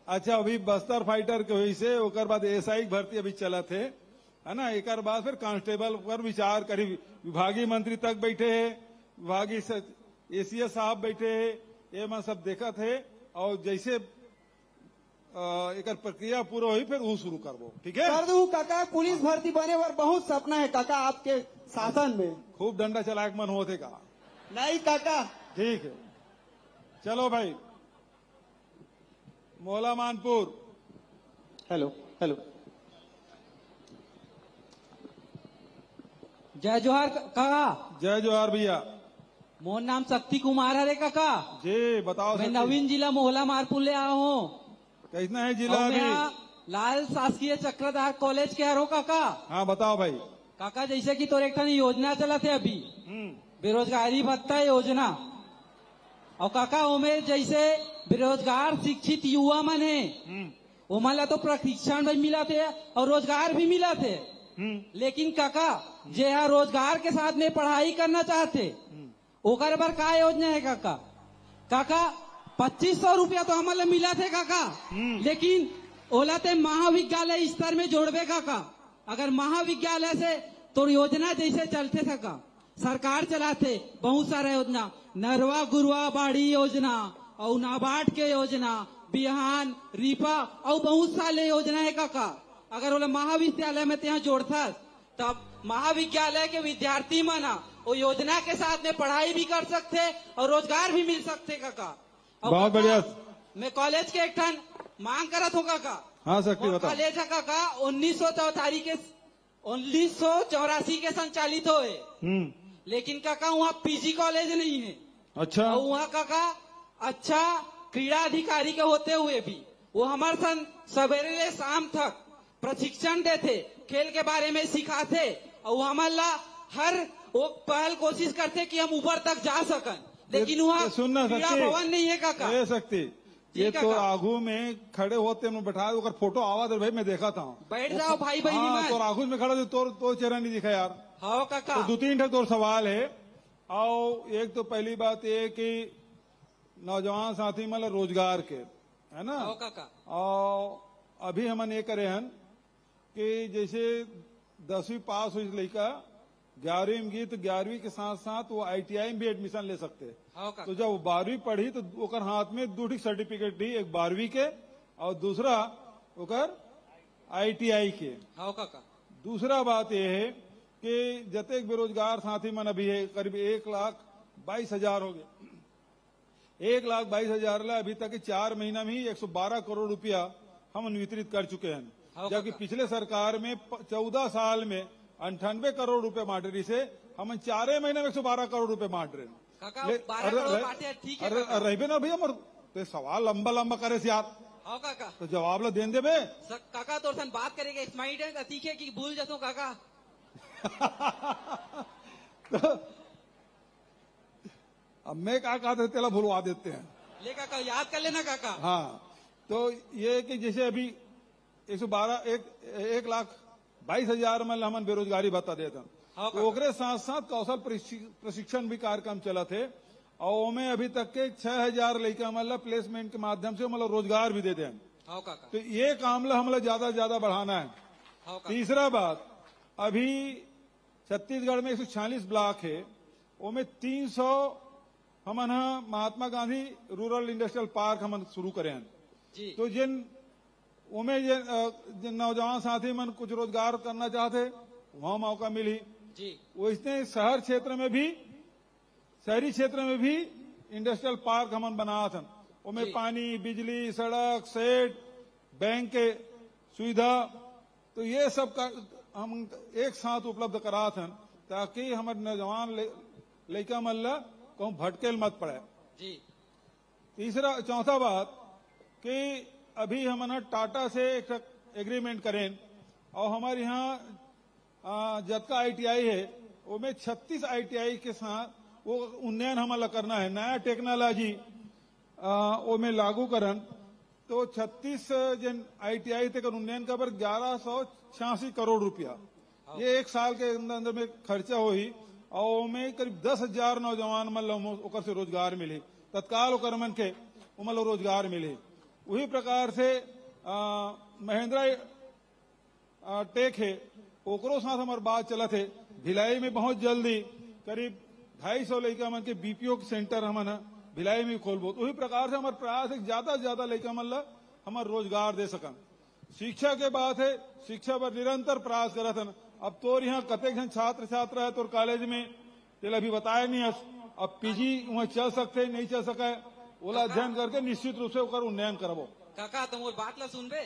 अच्छा, अभी बस्तर फाइटर के वजह से ओकर बाद एसआई की भर्ती अभी चला थे, है ना। एक बाद फिर कांस्टेबल पर विचार करी, विभागीय मंत्री तक बैठे है, विभागीय एसीएस साहब बैठे है, ये मैं सब देखा थे। और जैसे एक प्रक्रिया पूरा हुई फिर वो शुरू करबो, ठीक है। कर दू काका, पुलिस भर्ती बने और बहुत सपना है काका आपके शासन में। खूब डंडा चलाक मन होते का। नहीं काका। ठीक है, चलो भाई। मोला मानपुर। Hello hello. जय जोहार काका। जय जोहार भैया। मोर नाम शक्ति कुमार है रे काका। जी बताओ। मैं नवीन जिला मोहला मारपुर ले आया हूँ। कैसा है जिला और अभी? मैं लाल शासकीय चक्रधार कॉलेज के हो काका। हाँ बताओ भाई। काका जैसे कि तोर एक योजना चला थे अभी, बेरोजगारी भत्ता योजना। और काका ओमे जैसे बेरोजगार शिक्षित युवा मन है, ओमन ला तो प्रशिक्षण भी मिला थे और रोजगार भी मिला थे। लेकिन काका जे यहाँ रोजगार के साथ में पढ़ाई करना चाहते, ओकर बर का योजना है काका? काका 2500 रुपया तो हमारे मिला थे काका, लेकिन ओला ते महाविद्यालय स्तर में जोड़बे काका। अगर महाविद्यालय से तो योजना जैसे चलते थे का, सरकार चलाते बहुत सारा योजना, नरवा गुरुआ बाड़ी योजना और नाबार्ड के योजना, बिहान रीपा और बहुत सारे योजना है काका। अगर ओला महाविद्यालय में ત્યાં जोड़ता तब महाविद्यालय के विद्यार्थी मना वो योजना के साथ में पढ़ाई भी कर सकते और रोजगार भी मिल सकते काका। बहुत बढ़िया। मैं कॉलेज के एक ठन मांग करत हो काका। हाँ सकती बताओ। कॉलेज है काका 1984 के संचालित हुए, लेकिन काका वहाँ पीजी कॉलेज नहीं है। अच्छा। और वहाँ काका अच्छा क्रीड़ा अधिकारी के होते हुए भी वो हमारे सन सवेरे से शाम तक प्रशिक्षण देते, खेल के बारे में सिखाते और वो हमारा हर वो पहल कोशिश करते कि हम ऊपर तक जा सकन। लेकिन वहाँ सुनना क्रीड़ा भवन नहीं है काका। ये सकती ये तो आगू में खड़े होते बैठा ओकर फोटो आवा दे भाई, मैं देखा था। बैठ जाओ भाई बहनी। हाँ, तो आगू में खड़ा तो चेहरा नहीं दिखा यार। हाँ काका। तो 2-3 तोर सवाल है। और एक तो पहली बात ये कि नौजवान साथी मतलब रोजगार के, है ना। हाँ काका। और अभी हमन ये करे हन कि जैसे 10वीं पास हुई लड़का 11वीं में गई तो 11वीं के साथ साथ वो ITI में भी एडमिशन ले सकते हैं। हाँ काका। तो जब वो 12वीं पढ़ी तो ओकर हाथ में 2 सर्टिफिकेट दी, एक 12वीं के और दूसरा ओकर ITI के। हाँ काका। दूसरा बात यह है कि जतेक बेरोजगार साथी मन अभी है करीब 1,22,000 हो गए। 1,22,000 ला अभी तक 4 महीना में ही 112 करोड़ रुपया हम वितरित कर चुके हैं, जबकि पिछले सरकार में 14 साल में 98 करोड़ रुपए बांटे से हम 4 महीने में 112 करोड़ रुपए बांट रहे हैं। काका 12 करोड़ बांटे ठीक है। अरे रहे ना भैया मर तो सवाल लंबा लंबा करे से यार। हाँ काका। तो जवाब ला देन देबे। काका तोर सन बात करेंगे स्माइल है तीखे की भूल जसो काका। तो अब मैं क्या कहते तेला भूलवा देते हैं। ले काका याद कर लेना काका। हाँ, तो ये कि जैसे अभी 1,22,000 में हमन बेरोजगारी भत्ता देते हैं। हाँ, तो ओकरे साथ साथ कौशल प्रशिक्षण भी कार्यक्रम चला थे और में अभी तक के 6,000 लड़का मतलब प्लेसमेंट के माध्यम से मतलब रोजगार भी देते हैं। हाँ काका। तो ये काम ला हमला ज्यादा ज्यादा बढ़ाना है। हाँ काका। तीसरा बात, अभी छत्तीसगढ़ में 146 ब्लॉक है, उनमें 300 हमन Mahatma Gandhi rural industrial park हमन शुरू करे हैं। जी। तो जिन नौजवान साथी मन कुछ रोजगार करना चाहते वहां मौका मिली जी। वैसे शहरी क्षेत्र में भी इंडस्ट्रियल पार्क हमन बना था, उनमें पानी, बिजली, सड़क, सेट, बैंक के सुविधा, तो ये सब का हम एक साथ उपलब्ध करा था ताकि हमारे नौजवान लड़का मन कहूँ भटकेल मत पड़े। जी तीसरा चौथा बात कि अभी हम ना टाटा से एक एग्रीमेंट करें और हमारे यहाँ जतका ITI है वो में 36 ITI के साथ वो उन्नयन हमारा करना है, नया टेक्नोलॉजी वो में लागू करन। तो 36 जन ITI तक उन्नयन का पर 1186 करोड़ रुपया ये एक साल के अंदर में खर्चा हुई और में करीब 10,000 नौजवान मतलब ओकर से रोजगार मिले, तत्काल ओकर मन के मतलब रोजगार मिले। वही प्रकार से महिंद्रा टेक है ओकरो साथ हमार बात चलत है। भिलाई में बहुत जल्दी करीब 250 लड़का मन के BPO सेंटर हमन भिलाई में खोलबो। तो वही प्रकार से हमारे प्रयास है ज्यादा से ज्यादा लड़का मन ला हमार रोजगार दे सकन। शिक्षा के बात है, शिक्षा पर निरंतर प्रयास करत हन। अब तोर यहाँ कतेक जन छात्र छात्रा है तोर कॉलेज में तेल अभी बताया नहीं है। अब PG वहाँ चल सकते नहीं चल सका है, ओला अध्ययन करके निश्चित रूप से ओकर उन्नयन करबो। काका तुम वो बात ला सुन बे।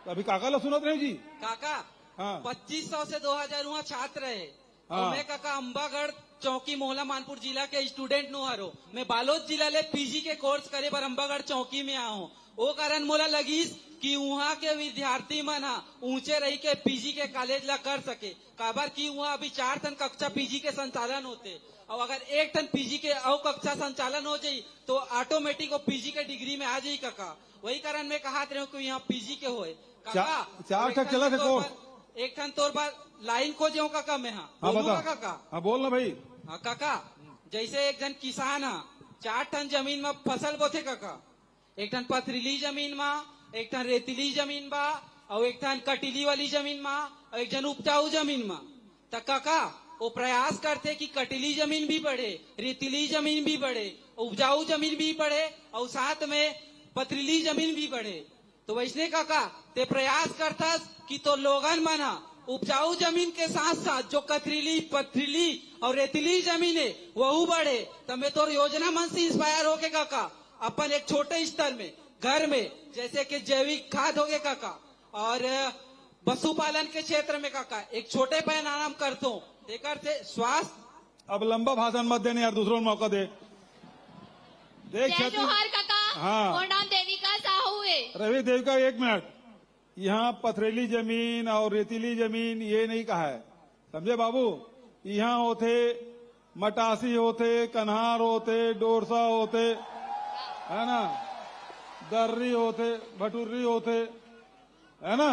अभी काका ला सुनत रहे जी। काका हाँ 2500 से 2000 वहाँ छात्र है। हाँ। और मैं काका अंबागढ़ चौकी मोहला मानपुर जिला के स्टूडेंट नु हारो। मैं बालोद जिला ले PG के कोर्स करे पर अंबागढ़ चौकी में आया हूँ। वो कारण मोला लगीस कि वहाँ के विद्यार्थी मन ऊंचे रही के PG के कॉलेज ला कर सके। काबर की वहाँ अभी 4 टन कक्षा PG के संचालन होते और अगर 1 टन PG के और कक्षा संचालन हो जाये तो ऑटोमेटिक वो PG के डिग्री में आ जाये काका। वही कारण मैं कहा रहे हूँ कि यहाँ PG के होए काका। 4 टक चला थे कोर्स। एक टन तोर बार लाइन को जो काका मैं हाँ बोलूंगा बता काका। हाँ बोलना भाई। हाँ काका जैसे एक जन किसान है 4 टन जमीन में फसल बोथे काका। 1 टन पथरीली जमीन में, 1 टन रेतीली जमीन बा और 1 टन कटीली वाली जमीन में और 1 जन उपजाऊ जमीन में। तो काका वो प्रयास करते कि कटीली जमीन भी बढ़े, रेतीली जमीन भी बढ़े, उपजाऊ जमीन भी बढ़े और साथ में पथरीली जमीन भी बढ़े। तो वैसने काका ते प्रयास करता कि तो लोगन मना उपजाऊ जमीन के साथ साथ जो कथरीली पथरीली और रेतीली जमीन है वह बढ़े। तो मैं तो योजना मन से इंस्पायर होके काका अपन एक छोटे स्तर में घर में जैसे कि जैविक खाद हो गए काका और पशुपालन के क्षेत्र में काका एक छोटे पैमाना करता हूँ। देकर से स्वास्थ्य। अब लंबा भाषण मत देने यार, दूसरों को मौका दे। देख जय जोहार काका। हाँ। और नाम देविका साहू है। रवि देविका 1 मिनट। यहाँ पथरीली जमीन और रेतीली जमीन ये नहीं कहा है, समझे बाबू। यहाँ होते मटासी होते, कन्हार होते, डोरसा होते, है ना, दर्री होते, भटूरी होते, है ना,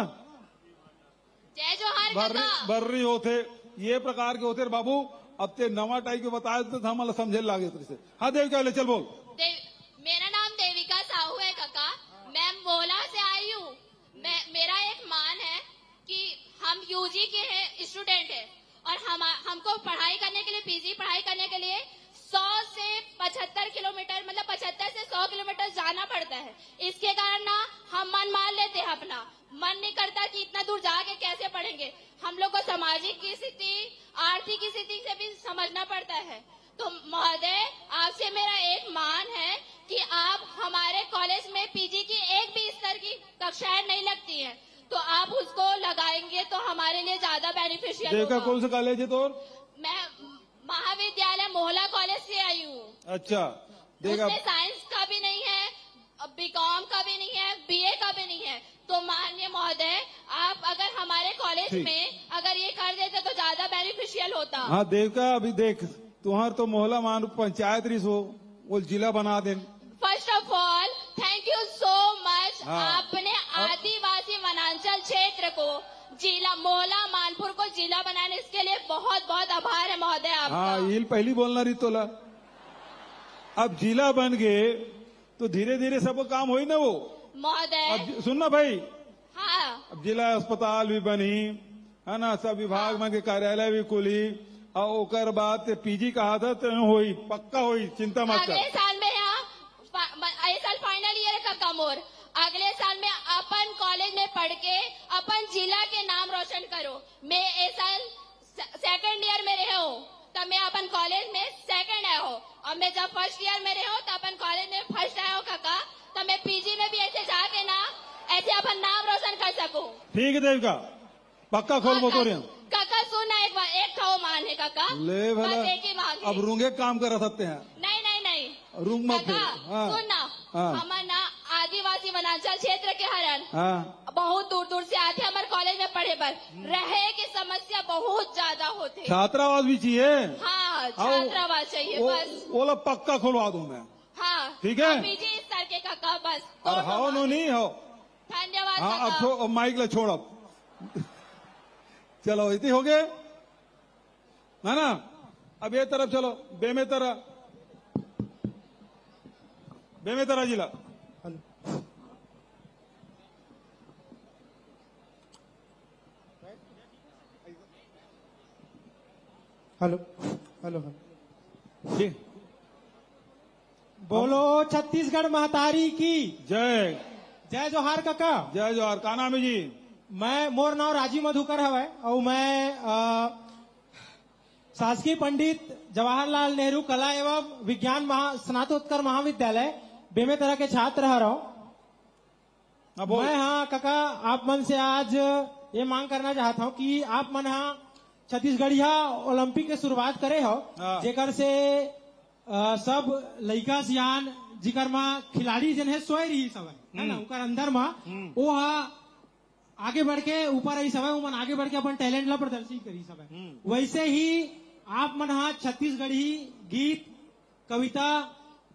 जय जोहार बर्री काका। बर्री होते, ये प्रकार के होते बाबू। अब ते नवा टाइप के बताए तो हम समझे लागे तुझसे। हाँ देविका ले चल बोल। मेरा नाम देविका साहू है काका। मैं मोहला से आई हूँ। मेरा एक मान है कि हम UG के हैं, स्टूडेंट है और हमको पढ़ाई करने के लिए PG पढ़ाई करने के लिए 100 से 75 किलोमीटर मतलब 75 से 100 किलोमीटर जाना पड़ता है। इसके कारण ना हम मन मान लेते हैं, अपना मन नहीं करता कि इतना दूर जाके कैसे पढ़ेंगे। हम लोग को सामाजिक की स्थिति, आर्थिक स्थिति से भी समझना पड़ता है। तो महोदय आपसे मेरा एक मान है कि आप हमारे कॉलेज में PG की एक भी स्तर की कक्षाएं नहीं लगती हैं, तो आप उसको लगाएंगे तो हमारे लिए ज्यादा बेनिफिशियल देविका होगा। कौन सा कॉलेज है तोर? मैं महाविद्यालय मोहला कॉलेज से आई हूँ। अच्छा देगा। उसमें साइंस का भी नहीं है, BCom का भी नहीं है, BA का भी नहीं है। तो माननीय महोदय आप अगर हमारे कॉलेज में अगर ये कर देते तो ज्यादा बेनिफिशियल होता। हाँ देविका अभी देख तुम्हार तो मोहला मान पंचायत रिस हो वो जिला बना दे। First of all thank you so much. हाँ। आपने आदिवासी वनांचल क्षेत्र को जिला मोहला मानपुर को जिला बनाने इसके लिए बहुत बहुत आभार है महोदय आपका। हाँ ये पहली बोलना रही तोला। अब जिला बन गए तो धीरे धीरे सब काम हो ही ना वो महोदय। अब सुनना भाई। हाँ अब जिला अस्पताल भी बनी है ना, सब विभाग में के कार्यालय भी खुली और ओकर बाद PG कहा था तो होई पक्का होई, चिंता मत अगले कर। साल में यहाँ इस साल फाइनल ईयर का कम और अगले साल में अपन कॉलेज में पढ़ के अपन जिला के नाम रोशन करो। मैं इस साल 2nd ईयर में रहे हूँ तब मैं अपन कॉलेज में 2nd आया हूँ और मैं जब 1st ईयर में रहे हूँ तब अपन कॉलेज में 1st आया हूँ काका। तब मैं PG में भी ऐसे जाके ना ऐसे अपन नाम रोशन कर सकूँ। ठीक है देविका पक्का खोल बोतोरिया। काका सुनना एक बार, एक खाओ मान है काका। ले भला बस एक ही मांग है। अब रूंगे काम करा सकते हैं। नहीं नहीं नहीं रूम में फिर काका सुन ना, हाँ। हमार ना आदिवासी वनांचल क्षेत्र के हरन हाँ बहुत दूर दूर से आते हमारे कॉलेज में पढ़े पर रहे की समस्या बहुत ज्यादा होते। छात्रावास भी चाहिए। हाँ छात्रावास चाहिए बस। वो लोग पक्का खुलवा दूं मैं। हाँ ठीक है। बीजी इस तरह के काका बस। और हो नो नहीं हो। धन्यवाद हाँ काका। अब माइक ले छोड़ अब। चलो इतनी हो गए है ना। अब ये तरफ चलो बेमेतरा जिला। हेलो हेलो जी बोलो छत्तीसगढ़ महतारी की जय। जय जोहार काका। जय जोहार। का नाम है जी? मैं मोर नाम राजीव मधुकर हवै और मैं शासकीय पंडित जवाहरलाल नेहरू कला एवं विज्ञान स्नातकोत्तर महाविद्यालय बेमेतरा के छात्र रहा हूँ। मैं हाँ काका आप मन से आज ये मांग करना चाहता हूँ कि आप मन हाँ छत्तीसगढ़िया ओलंपिक के शुरुआत करे हो जेकर से सब लड़का सियान जिकर में खिलाड़ी जन है सोए रही सब है ना उनका अंदर में वो आगे बढ़ के ऊपर आई सब है मन आगे बढ़ के अपन टैलेंट ला प्रदर्शित करी सब है। वैसे ही आप मन हाँ छत्तीसगढ़ी गीत कविता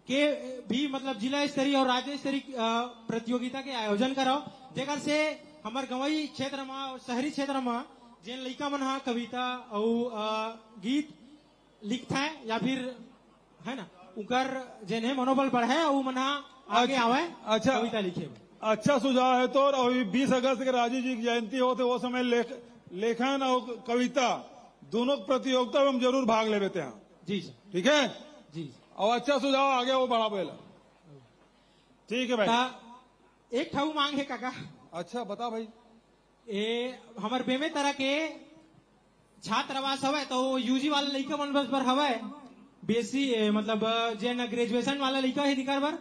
के भी मतलब जिला स्तरीय और राज्य स्तरीय प्रतियोगिता के आयोजन कराओ जेकर से हमारे गंवई क्षेत्र में और शहरी क्षेत्र में जिन लड़का मन हाँ कविता और गीत लिखता है या फिर है ना उनकर जिन्हें मनोबल बढ़े वो मन आगे आवे अच्छा कविता लिखे। अच्छा सुझाव है। तो अभी 20 अगस्त के राजीव जी की जयंती होते वो समय लेखन और कविता दोनों प्रतियोगिता में हम जरूर भाग ले लेते हैं। जी सर। ठीक है जी और अच्छा सुझाव आ गया वो बड़ा पहला। ठीक है भाई। एक ठाऊ मांग है काका। अच्छा बता भाई। ये हमारे बेमेतरा के छात्रावास हवे तो यूजी वाला लड़का मन बस पर हवे बेसी मतलब जेन ग्रेजुएशन वाला लड़का है दिकर बर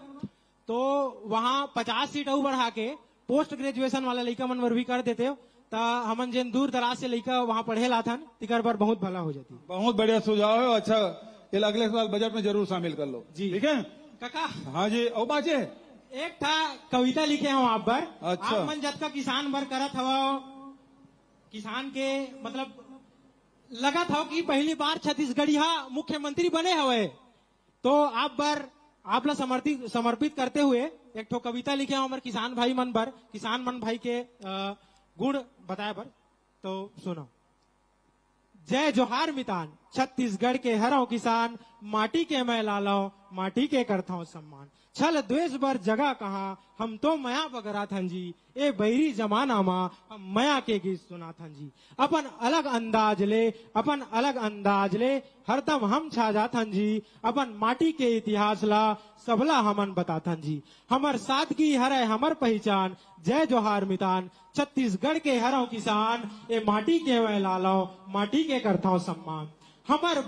तो वहाँ 50 सीट और बढ़ा के पोस्ट ग्रेजुएशन वाला लड़का मन बर भी कर देते हो ता हमन जेन दूर दराज से लड़का वहाँ पढ़े ला थन तिकर बर बहुत भला हो जाती। बहुत बढ़िया सुझाव है। अच्छा ये अगले साल बजट में जरूर शामिल कर लो। जी ठीक है काका। हाँ जी और बाजे एक था कविता लिखे हूँ आप बर। अच्छा। आप मन जब का किसान बर करत हवा किसान के मतलब लगा था कि पहली बार छत्तीसगढ़िया मुख्यमंत्री बने हवे तो आप बर आप ला समर्पित करते हुए एक ठो कविता लिखे हमारे किसान भाई मन बर किसान मन भाई के गुण बताए बर तो सुनो। जय जोहार मितान छत्तीसगढ़ के हरों किसान माटी के मैं लालाओ माटी के करता हूँ सम्मान छल द्वेष बर जगह कहा हम तो मया बगरा थन जी ए बैरी जमाना मा हम मया के गीत सुना थन जी अपन अलग अंदाज ले हरदम हम छा जाथन जी अपन माटी के इतिहास ला सबला हमन बताथन जी हमर सादगी हरे हमर पहचान जय जोहार मितान छत्तीसगढ़ के हरों किसान ए माटी के मैं लालाओ माटी के करता हूँ सम्मान हमर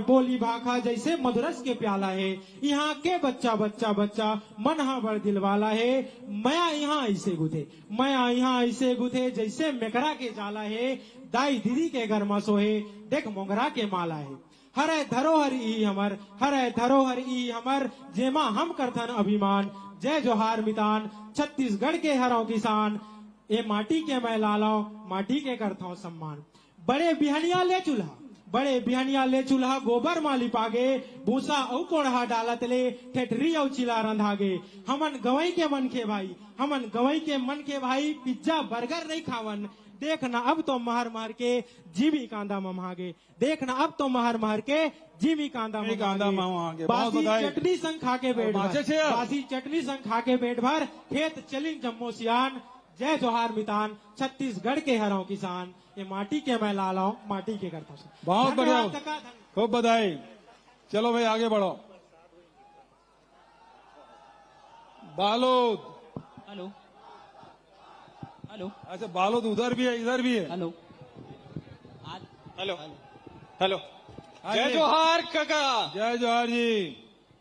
बोली भाखा जैसे मधुरस के प्याला है यहाँ के बच्चा बच्चा बच्चा मन हा बड़ दिल वाला है मया यहाँ ऐसे गुथे जैसे मेकरा के जाला है दाई दीदी के घर में सोहे देख मोगरा के माला है हरे धरोहर ई हमर जेमा हम करथन अभिमान जय जोहार मितान छत्तीसगढ़ के हरों किसान ए माटी के मैं लालाओ माटी के करता हूँ सम्मान बड़े बिहनिया ले चूल्हा गोबर मा लिपागे भूसा औ कोढ़ा डालत ले ठेठरी औ चिला रंधागे हमन गवई के मन के भाई पिज्जा बर्गर नहीं खावन देखना अब तो महर के जीवी कांदा ममागे देखना अब तो महर के जीवी कांदा ममागे बासी चटनी संग खा के पेट भर खेत चलिन जम्मो सियान जय जोहार मितान छत्तीसगढ़ के हरों किसान ये माटी के मैं लालाओ माटी के करता हूँ। बहुत बढ़िया खूब बधाई। चलो भाई आगे बढ़ो। बालोद। हेलो हेलो अच्छा बालोद उधर भी है इधर भी है। हेलो हेलो हेलो जय जोहार काका। जय जोहार जी।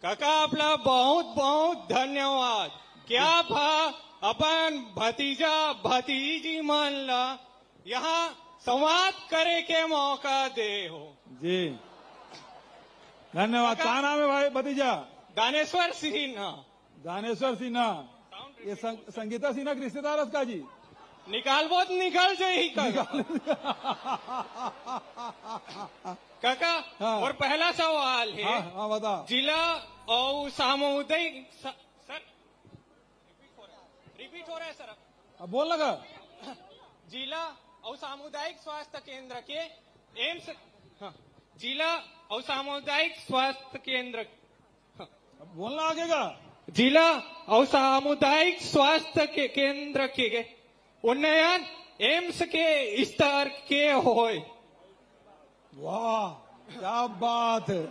काका आपला बहुत बहुत धन्यवाद। क्या भा अपन भतीजा भतीजी मान ला यहाँ संवाद करे के मौका दे हो जी। धन्यवाद। क्या नाम है भाई भतीजा? दानेश्वर सिन्हा। दानेश्वर सिन्हा। ये संगीता सिन्हा के रिश्तेदार का जी? निकाल बहुत निकल जाए काका। काका हाँ। और पहला सवाल है, हाँ बता। जिला और सामुदायिक सर रिपीट हो रहा है सर। अब बोल लगा। जिला और सामुदायिक स्वास्थ्य केंद्र के एम्स, हाँ, जिला और सामुदायिक स्वास्थ्य केंद्र, हाँ, अब बोलना आगे का। जिला और सामुदायिक स्वास्थ्य के केंद्र के उन्नयन एम्स के स्तर के होए। वाह क्या बात है।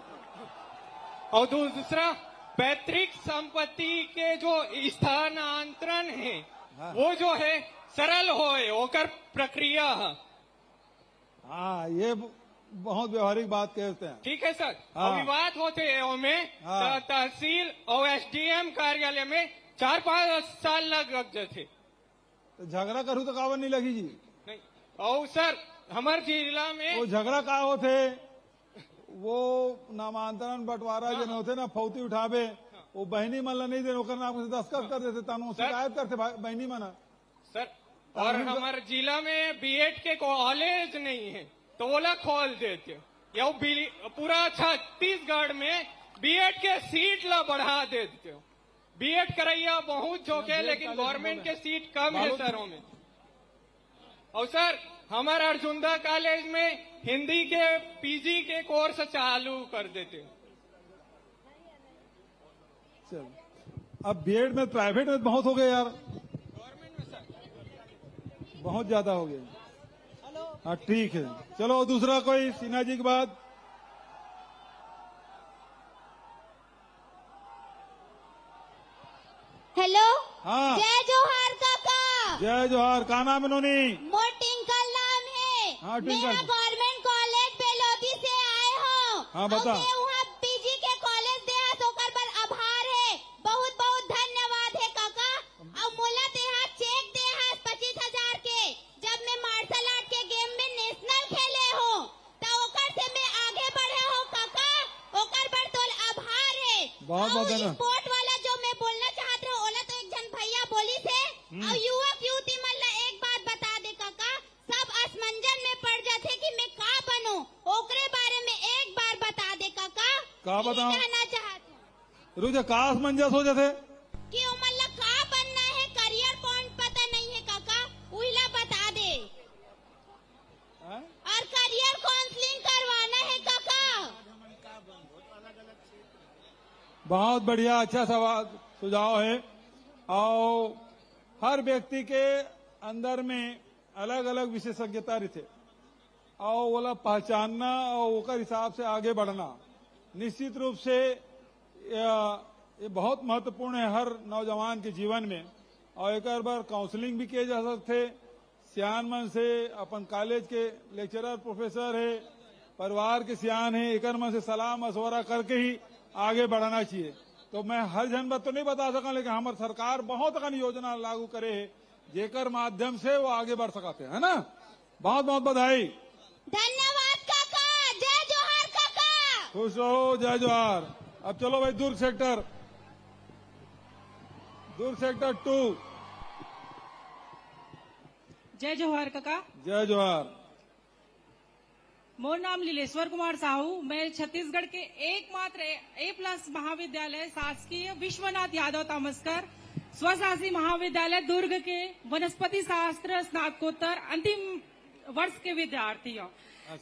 और दूसरा, पैतृक संपत्ति के जो स्थानांतरण है, हाँ। वो जो है सरल होए ओकर प्रक्रिया। हाँ ये बहुत व्यवहारिक बात कहते हैं। ठीक है सर। हाँ। और विवाद होते हैं उनमें, हाँ। तहसील और एसडीएम कार्यालय में 4-5 साल लग जाते। तो झगड़ा करूँ तो कावन नहीं लगी जी? नहीं। और सर हमारे जिला में वो झगड़ा का होते, वो नामांतरण बंटवारा जो होते ना, फौती उठावे, वो बहनी मन ला नहीं दे, ओकर नाम से दस्तखत कर देते, तानु शिकायत करते बहनी मना सर। और हमारे जिला में बीएड के कॉलेज नहीं है तो ओला खोल देते। या पूरा छत्तीसगढ़ में बीएड के सीट ला बढ़ा देते हो। बीएड करैया बहुत जोके, लेकिन गवर्नमेंट के सीट कम है शहरों में। और सर हमारे अर्जुंदा कॉलेज में हिंदी के पीजी के कोर्स चालू कर देते। चल अब बीएड में प्राइवेट में बहुत हो गए यार, गवर्नमेंट में सर बहुत ज्यादा हो गए। हाँ ठीक है, चलो दूसरा कोई सिन्हा जी के बाद। हेलो। हाँ जय जोहार काका। जय जोहार। का नाम है नोनी? मोर टिंकल नाम है। हाँ, टिंकल। मेरा गवर्नमेंट कॉलेज बेलोदी से आए हो। हाँ, बता। और मैं वहाँ पीजी के कॉलेज दे ओकर पर आभार है। बहुत बहुत धन्यवाद है काका। और मोला देहा चेक देहा 25,000 के, जब मैं मार्शल आर्ट के गेम में नेशनल खेले हो, तो ओकर से मैं आगे बढ़े हो काका। ओकर पर तोल आभार है। बहुत बहुत धन्यवाद। स्पोर्ट वाला जो मैं बोलना चाहत रहा ओला तो एक जन भैया बोली से। और युवक युवती मन ला एक बात बता दे काका, सब असमंजन में पड़ जाते कि मैं का बनूं, ओकरे बारे में एक बार बता दे काका। का बताऊं? जानना चाहत हूँ रुझे का असमंजस हो जाते कि ओ मन ला का बनना है, करियर पॉइंट पता नहीं है काका, उइला बता दे। हैं? और करियर काउंसलिंग करवाना है काका। बहुत बढ़िया, अच्छा सवाल सुझाव है। और हर व्यक्ति के अंदर में अलग अलग विशेषज्ञता रहते, और वाला पहचानना और ओकर हिसाब से आगे बढ़ना निश्चित रूप से ये बहुत महत्वपूर्ण है हर नौजवान के जीवन में। और एक बार काउंसलिंग भी किए जा सकते, सियान मन से, अपन कॉलेज के लेक्चरर प्रोफेसर है, परिवार के सियान है, एक मन से सलाह मशवरा करके ही आगे बढ़ाना चाहिए। तो मैं हर जन बात तो नहीं बता सका, लेकिन हमारी सरकार बहुत अगन योजना लागू करे है, जेकर माध्यम से वो आगे बढ़ सकते है ना। बहुत बहुत बधाई। धन्यवाद काका। जय जोहार काका। खुश रहो, जय जोहार। अब चलो भाई दुर्ग सेक्टर 2। जय जोहार काका। जय जोहार। मोर नाम लीलेश्वर कुमार साहू। मैं छत्तीसगढ़ के एकमात्र A+ महाविद्यालय शासकीय विश्वनाथ यादव तामस्कर स्वशासी महाविद्यालय दुर्ग के वनस्पति शास्त्र स्नातकोत्तर अंतिम वर्ष के विद्यार्थी हो।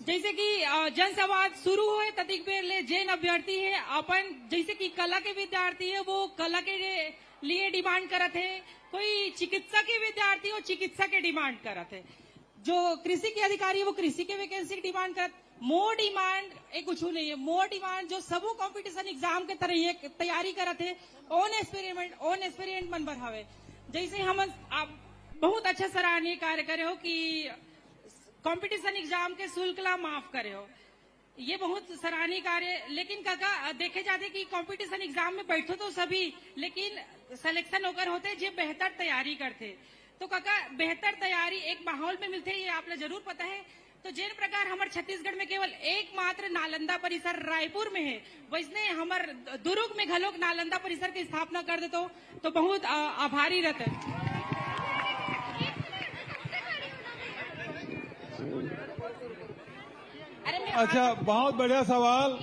जैसे कि जनसंवाद शुरू हुए ततिक बेर ले जैन अभ्यर्थी है अपन, जैसे कि कला के विद्यार्थी है वो कला के लिए डिमांड करत है, कोई चिकित्सा के विद्यार्थी हो चिकित्सा के डिमांड करत है, जो कृषि के अधिकारी है वो कृषि के वैकेंसी की डिमांड करत। मोर डिमांड एक कुछ नहीं है, मोर डिमांड जो सबो कंपटीशन एग्जाम के तरह ये तैयारी करत है, ओन एक्सपेरिमेंट मन बर हवे। जैसे हम आप बहुत अच्छा सराहनीय कार्य करे हो कि कंपटीशन एग्जाम के शुल्क ला माफ करे हो, ये बहुत सराहनीय कार्य। लेकिन काका देखे जाते कि कंपटीशन एग्जाम में बैठो तो सभी, लेकिन सिलेक्शन होकर होते जो बेहतर तैयारी करते। तो काका बेहतर तैयारी एक माहौल में मिलते, ये आपने जरूर पता है। तो जिन प्रकार हमारे छत्तीसगढ़ में केवल एकमात्र नालंदा परिसर रायपुर में है, वैसने हमार दुर्ग में घलोक नालंदा परिसर की स्थापना कर देतो तो बहुत आभारी रहते। अच्छा, बहुत बढ़िया सवाल।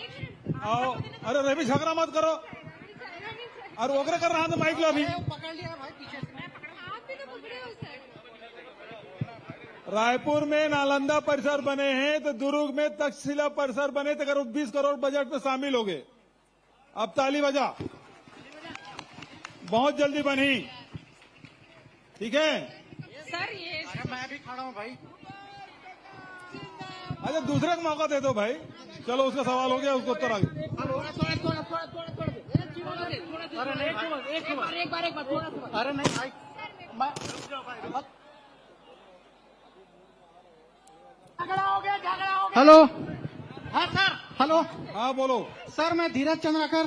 आओ, अरे रवि झगड़ा मत करो। और ओकरे कर रहा था माइक लो अभी। रायपुर में नालंदा परिसर बने हैं तो दुर्ग में तक्षशिला परिसर बने तो करीब 20 करोड़ बजट में शामिल हो गए। अब ताली बजा, बहुत जल्दी बनी। ठीक है सर, ये मैं भी खड़ा हूँ भाई। अच्छा, दूसरे को मौका दे दो भाई। चलो, उसका सवाल हो गया, उसको उत्तर आ गया। अरे नहीं भाई, हेलो। हाँ सर, हेलो। हाँ बोलो। सर, मैं धीरज चंद्राकर।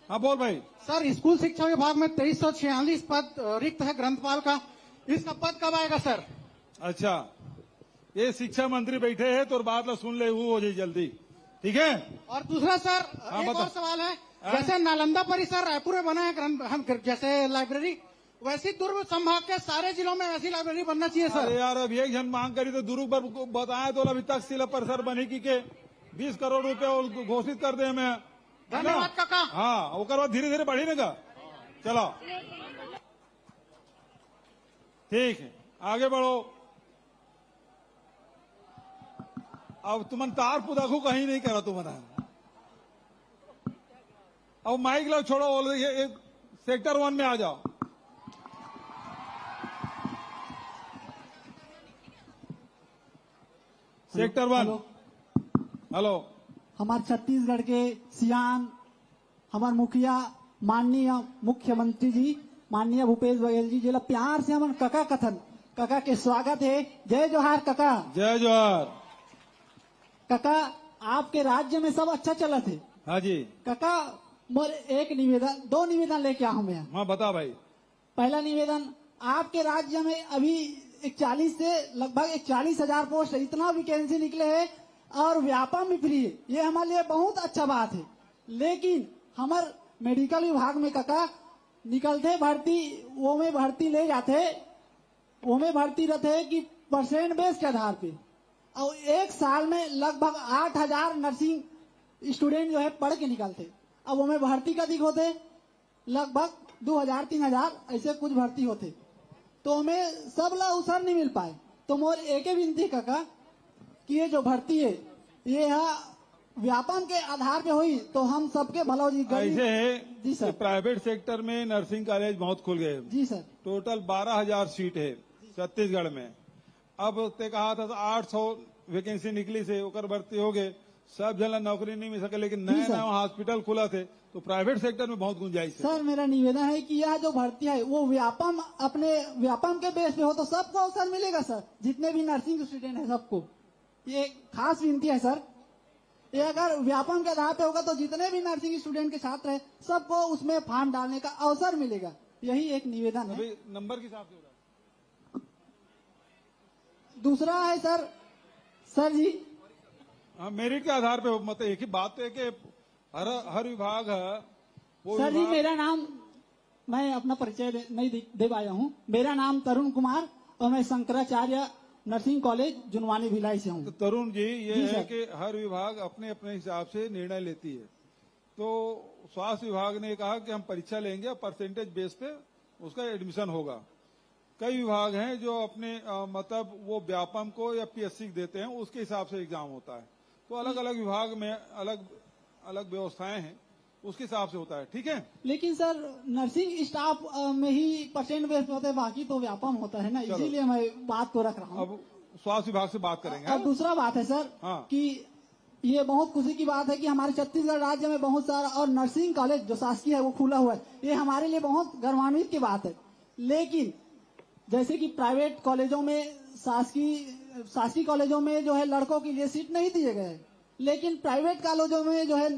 हाँ बोल भाई। सर, स्कूल शिक्षा विभाग में 2346 पद रिक्त है ग्रंथपाल का। इसका पद कब आएगा सर? अच्छा, ये शिक्षा मंत्री बैठे हैं तो बात ला सुन ले, वो हो जाए जल्दी। ठीक है। और दूसरा सर, हाँ, एक बता। और सवाल है। जैसे नालंदा परिसर रायपुर में बना है हम जैसे लाइब्रेरी, वैसी दुर्ग संभाग के सारे जिलों में वैसी लाइब्रेरी बनना चाहिए सर। अरे यार, अब एक जन मांग करी तो दुर्ग पर बताया तो अभी तक शिला परिसर बनी की के 20 करोड़ रुपए घोषित कर दे हमें। धन्यवाद काका। हाँ, ओकर बाद धीरे धीरे बढ़ी ना। चलो ठीक है, आगे बढ़ो। अब तुमन तार पुदाखू कहीं नहीं करा तुमने। अब माइक लो, छोड़ो। सेक्टर 1 में आ जाओ। सेक्टर 1। हेलो। हमारे छत्तीसगढ़ के सियान हमारे मुखिया माननीय मुख्यमंत्री जी माननीय भूपेश बघेल जी जिला प्यार से हमारे कका कथन कका के स्वागत है। जय जोहार कका। जय जोहार। कका, आपके राज्य में सब अच्छा चला थे। हाँ जी। कका, मोर एक निवेदन, 2 निवेदन लेके आऊं मैं। हाँ बता भाई। पहला निवेदन, आपके राज्य में अभी 41 से लगभग 41,000 पोस्ट इतना वैकेंसी निकले हैं और व्यापम भी फ्री है। ये हमारे लिए बहुत अच्छा बात है। लेकिन हमारे मेडिकल विभाग में कका निकलते भर्ती वो में भर्ती ले जाते, वो में भर्ती रहते कि परसेंट बेस के आधार पे, और एक साल में लगभग 8,000 नर्सिंग स्टूडेंट जो है पढ़ के निकलते। अब वो में भर्ती का दिख होते लगभग 2,000-3,000 ऐसे कुछ भर्ती होते, तो हमें सब ला अवसर नहीं मिल पाए। तो मोर एक विनती काका कि ये जो भर्ती है ये व्यापम के आधार पे हुई तो हम सबके भला जी। ऐसे है जी सर। प्राइवेट सेक्टर में नर्सिंग कॉलेज बहुत खुल गए। जी सर। टोटल 12,000 सीट है छत्तीसगढ़ में। अब ते कहा था 800 वैकेंसी निकली से ओकर भर्ती हो गए, सब जन नौकरी नहीं मिल सके। लेकिन नए नए हॉस्पिटल खुला थे तो प्राइवेट सेक्टर में बहुत गुंजाइश है। सर, मेरा निवेदन है कि यह जो भर्ती है वो व्यापम अपने व्यापम के बेस पे हो तो सबको अवसर मिलेगा सर। जितने भी नर्सिंग स्टूडेंट है सबको ये खास विनती है सर। ये अगर व्यापम के आधार पे होगा तो जितने भी नर्सिंग स्टूडेंट के छात्र है सबको उसमें फॉर्म डालने का अवसर मिलेगा। यही एक निवेदन है। नंबर के हिसाब से हो रहा है। दूसरा है सर जी। हाँ, मेरिट के आधार पे मतलब एक ही बात है कि हर विभाग है वो। सर जी, मेरा नाम, मैं अपना परिचय नहीं दे पाया हूँ। मेरा नाम तरुण कुमार और मैं शंकराचार्य नर्सिंग कॉलेज जुनवानी भिलाई से हूँ। तो तरुण जी, ये है कि हर विभाग अपने अपने हिसाब से निर्णय लेती है। तो स्वास्थ्य विभाग ने कहा कि हम परीक्षा लेंगे और परसेंटेज बेस पे उसका एडमिशन होगा। कई विभाग हैं जो अपने मतलब वो व्यापम को या पीएससी देते हैं, उसके हिसाब से एग्जाम होता है। तो अलग अलग विभाग में अलग अलग व्यवस्थाएं हैं, उसके हिसाब से होता है। ठीक है। लेकिन सर, नर्सिंग स्टाफ में ही परसेंट बेस्ड होता है, बाकी तो व्यापम होता है ना, इसीलिए मैं बात को रख रहा हूँ। अब स्वास्थ्य विभाग से बात करेंगे। और दूसरा बात है सर कि ये बहुत खुशी की बात है कि हमारे छत्तीसगढ़ राज्य में बहुत सारा और नर्सिंग कॉलेज जो शासकीय है वो खुला हुआ है। ये हमारे लिए बहुत गौरवान्वित की बात है। लेकिन जैसे कि प्राइवेट कॉलेजों में शासकीय कॉलेजों में जो है लड़कों के लिए सीट नहीं दिए गए, लेकिन प्राइवेट कॉलेजों में जो है